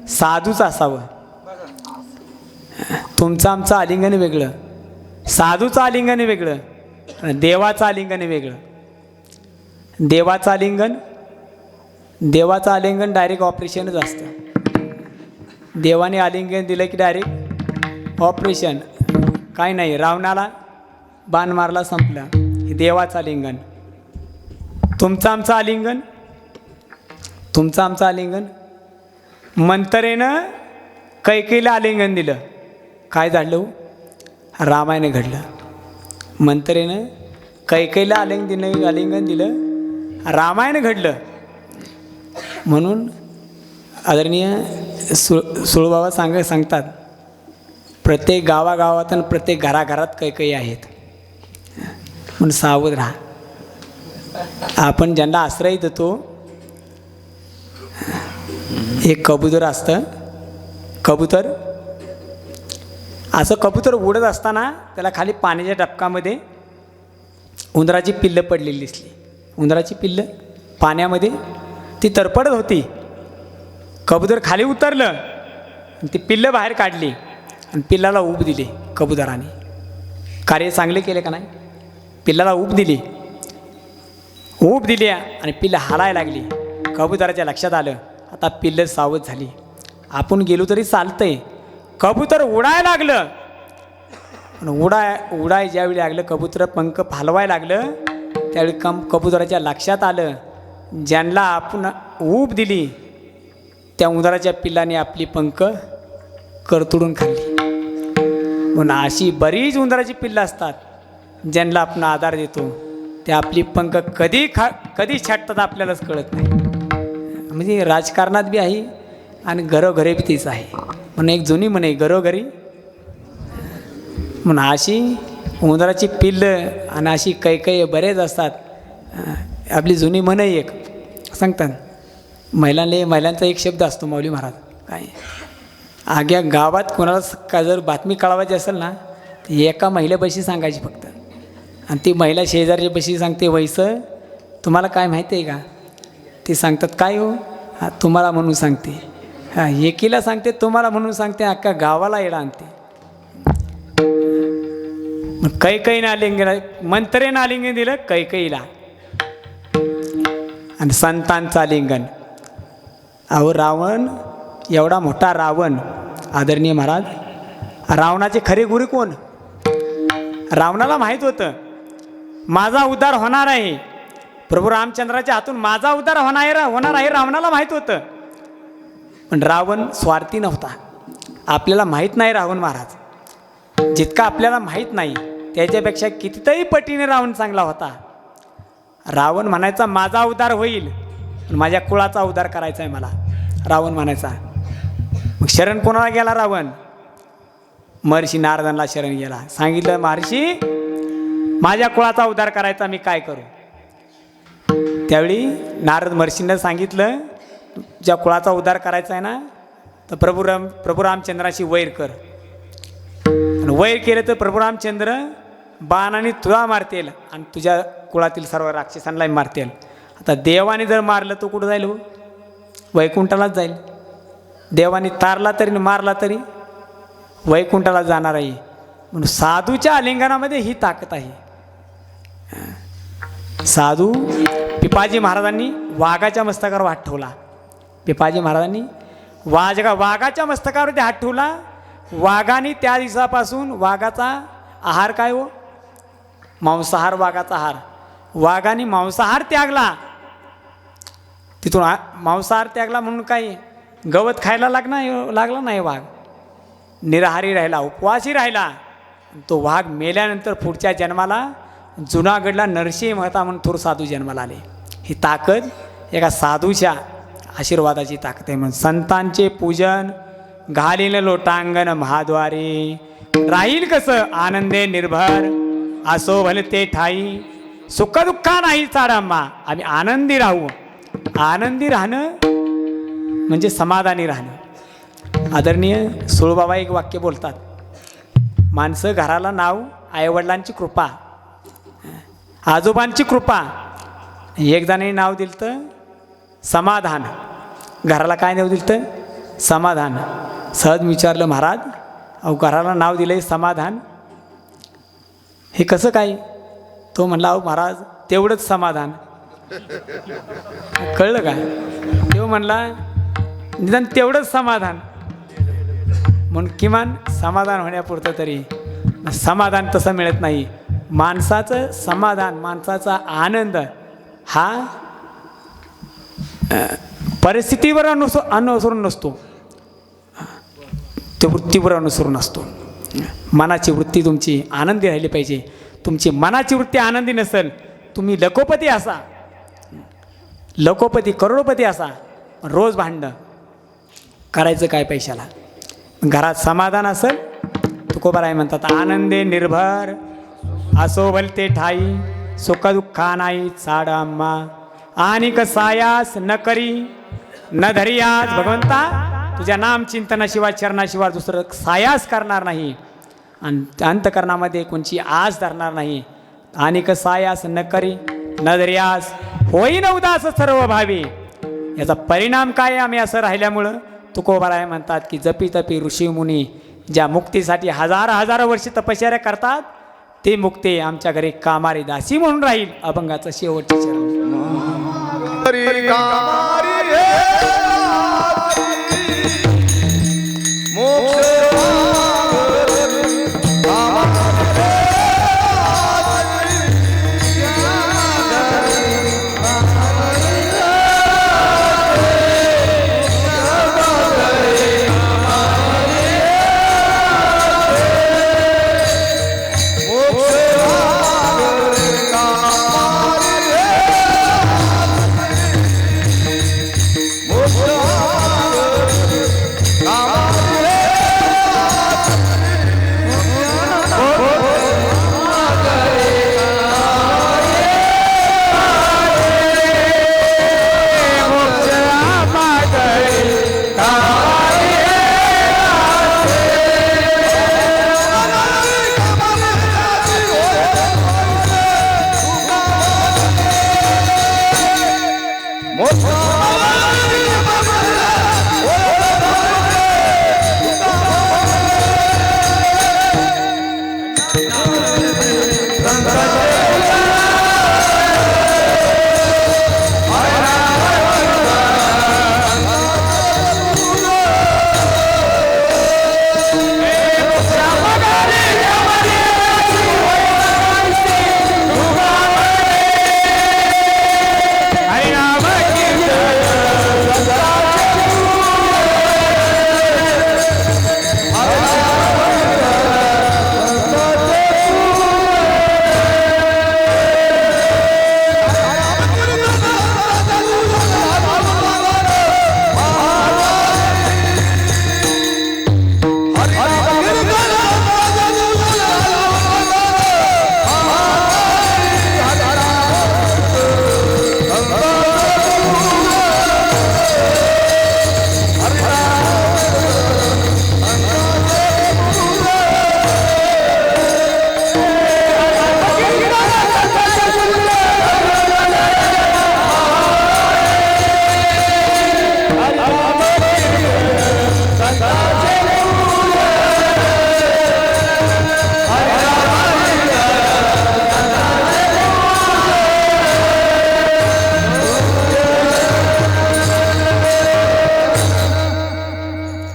साधूचं असावं. तुमचं आमचं आलिंगन वेगळं, साधूचं आलिंगन वेगळं, देवाचं आलिंगन वेगळं. देवाचं आलिंगन डायरेक्ट ऑपरेशनच असतं. देवाने आलिंगन दिलं की डायरेक्ट ऑपरेशन. काय नाही, रावणाला बाण मारला संपला. हे देवाचं आलिंगन. तुमचं आमचं आलिंगन मंतरेनं कैकेयीला आलिंगन दिलं. काय झालं? रामायण घडलं. मंतरेनं कैकेयीला आलिंगन दिलं, रामायण घडलं. म्हणून आदरणीय सुळबाबा सांगतात, प्रत्येक गावागावात आणि प्रत्येक घराघरात कैकेयी आहेत. म्हणून सावध राहा. आपण ज्यांना आश्रय देतो, एक कबूतर असतं. कबूतर उडत असताना त्याला खाली पाण्याच्या डबकामध्ये उंदराची पिल्लं पडलेली दिसली. उंदराची पिल्लं पाण्यामध्ये ती तरपडत होती. कबूतर खाली उतरलं, ती पिल्लं बाहेर काढली आणि पिल्लाला ऊब दिली. कबुतराने कार्य चांगले केले का नाही? पिल्लाला ऊब दिली आणि पिल्लं हालायला लागली. कबुतराच्या लक्षात आलं, आता पिल्लं सावध झाली. आपण गेलो तरी चालतंय. कबूतर उडायला लागलं. उडाय ज्यावेळी लागलं, कबूतर पंख फालवायला लागलं, त्यावेळी कबुतराच्या लक्षात आलं, ज्यांना आपण ऊब दिली त्या उंदराच्या पिल्लाने आपली पंख करतुडून खाल्ली. म्हणून अशी बरीच उंदराची पिल्लं असतात, ज्यांना आपण आधार देतो, ते आपली पंख कधी छाटतात आपल्यालाच कळत नाही. म्हणजे राजकारणात बी आहे आणि घरोघरी बी तीच आहे. म्हणून एक जुनी म्हणे, घरोघरी. म्हणून अशी उंदराची पिल्लं आणि अशी कैकेयी बरेच असतात. आपली जुनी म्हण एक सांगतात, महिलांचा एक शब्द असतो, माऊली महाराज काय, आग्या गावात कोणाला जर बातमी कळवायची असेल ना, तर एका महिलेपाशी सांगायची फक्त. आणि ती महिला शेजारच्या पाशी सांगते, वैसं तुम्हाला काय माहिती आहे का? ती सांगतात, काय हो? हां, तुम्हाला म्हणून सांगते. हां, एकीला सांगते, तुम्हाला म्हणून सांगते, अख्खा गावाला येडा आणते. मग कैकेयीनं आलिंगन, मंत्रेनं आलिंगन दिलं कैकेयीला. आणि संतांचं आलिंगन. अहो, रावण, एवढा मोठा रावण, आदरणीय महाराज, रावणाचे खरे गुरु कोण? रावणाला माहीत होतं माझा उद्धार होणार आहे, प्रभू रामचंद्राच्या हातून माझा उद्धार होणार आहे, रावणाला माहीत होतं. पण रावण स्वार्थी नव्हता. आपल्याला माहीत नाही रावण महाराज, जितका आपल्याला माहीत नाही त्याच्यापेक्षा कितीतरी पटीने रावण चांगला होता. रावण म्हणायचा माझा उद्धार होईल, माझ्या कुळाचा उद्धार करायचा आहे मला, रावण म्हणायचा. मग शरण कोणाला गेला रावण? महर्षी नारदांना शरण गेला. सांगितलं, महर्षी माझ्या कुळाचा उद्धार करायचा, मी काय करू? त्यावेळी नारद महर्षींना सांगितलं, ज्या कुळाचा उद्धार करायचा आहे ना, तर प्रभू रामचंद्राशी वैर कर. आणि वैर केलं तर प्रभू रामचंद्र बाणाने तुला मारतील आणि तुझ्या कुळातील सर्व राक्षसांना मारतील. आता देवाने जर मारलं तो कुठं जाईल? वैकुंठालाच जाईल. देवाने तारला तरी मारला तरी वैकुंठाला जाणार आहे. म्हणून साधूच्या आलिंगनामध्ये ही ताकद आहे. साधू पिपाजी महाराजांनी वाघाच्या मस्तकावर हात ठेवला. पिपाजी महाराजांनी वाघाच्या मस्तकावरती हात ठेवला. वाघाने त्या दिवसापासून वाघाचा आहार काय हो? मांसाहार, वाघाचा आहार. वाघाने मांसाहार त्यागला. तिथून मांसाहार त्यागला म्हणून काय गवत खायला लागला नाही. वाघ निराहारी राहिला, उपवासी राहिला. तो वाघ मेल्यानंतर पुढच्या जन्माला जुनागडला नरसिंह मेहता म्हणून थोर साधू जन्माला आले. ही ताकद एका साधूच्या आशीर्वादाची ताकद आहे. म्हणून संतांचे पूजन घालील लोटांगण महाद्वारे, राहील कसं आनंदे निर्भर, असो भले ते ठाई, सुख दुःखा नाही चाडांबा. आम्ही आनंदी राहू. आनंदी राहणं म्हणजे समाधानी राहणं. आदरणीय सुळबाबा एक वाक्य बोलतात, माणसं घराला नाव आईवडिलांची कृपा, आजोबांची कृपा. एकदाने नाव दिलं तर समाधान. घराला काय नाव दिलं तर समाधान. सहज विचारलं, महाराज अहो घराला नाव दिलं समाधान, हे कसं काय? तो म्हणला, अहो महाराज तेवढंच समाधान. कळलं का? तो म्हणला निदान तेवढंच समाधान, म्हणून किमान समाधान होण्यापुरतं तरी. समाधान तसं मिळत नाही. माणसाचं समाधान, माणसाचा आनंद हा परिस्थितीवर अनुसरून नसतो, तो वृत्तीवर अनुसरून असतो. मनाची वृत्ती तुमची आनंदी राहिली पाहिजे. तुमची मनाची वृत्ती आनंदी नसेल, तुम्ही लखोपती असा, लखोपती करोडपती असा, रोज भांडणं करायचं काय पैशाला? घरात समाधान असेल, तुकोबाराय म्हणतात, आनंदे निर्भर असो भलते ठाई, सुखदुःखा नाही चाड आम्हा, आणि कसायास न करी न धरियास. भगवंता तुझ्या नाम चिंतनाशिवाय चरणाशिवाय दुसरं सायास करणार नाही, आणि अंतकरणामध्ये कोणची आस धरणार नाही. आणि कसायास न करी न धरियास, होईन उदास सर्व भावी. याचा परिणाम काय? आम्ही असं राहिल्यामुळं तुकोबाराय म्हणतात की जपी तपी ऋषीमुनी ज्या मुक्तीसाठी हजारो वर्ष तपश्चर्या करतात, ते मुक्ती आमच्या घरी कामारी दासी म्हणून राहील. अभंगाचं शेवटचे चरण.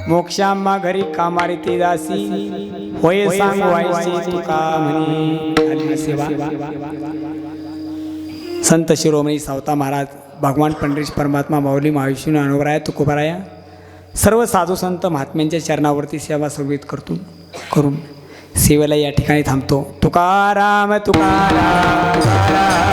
मोक्षाम्मा घरी कामारी ती दासी, होय सांगवायची तुका म्हणे सेवा. संत शिरोमणी सावता महाराज, भगवान पंडित परमात्मा माऊली महाविष्णू अनुराया तुकोबाराया सर्व साधू संत महात्म्यांच्या चरणावरती सेवा सर्वित करून सेवेला या ठिकाणी थांबतो. तुकाराम तुकाराम.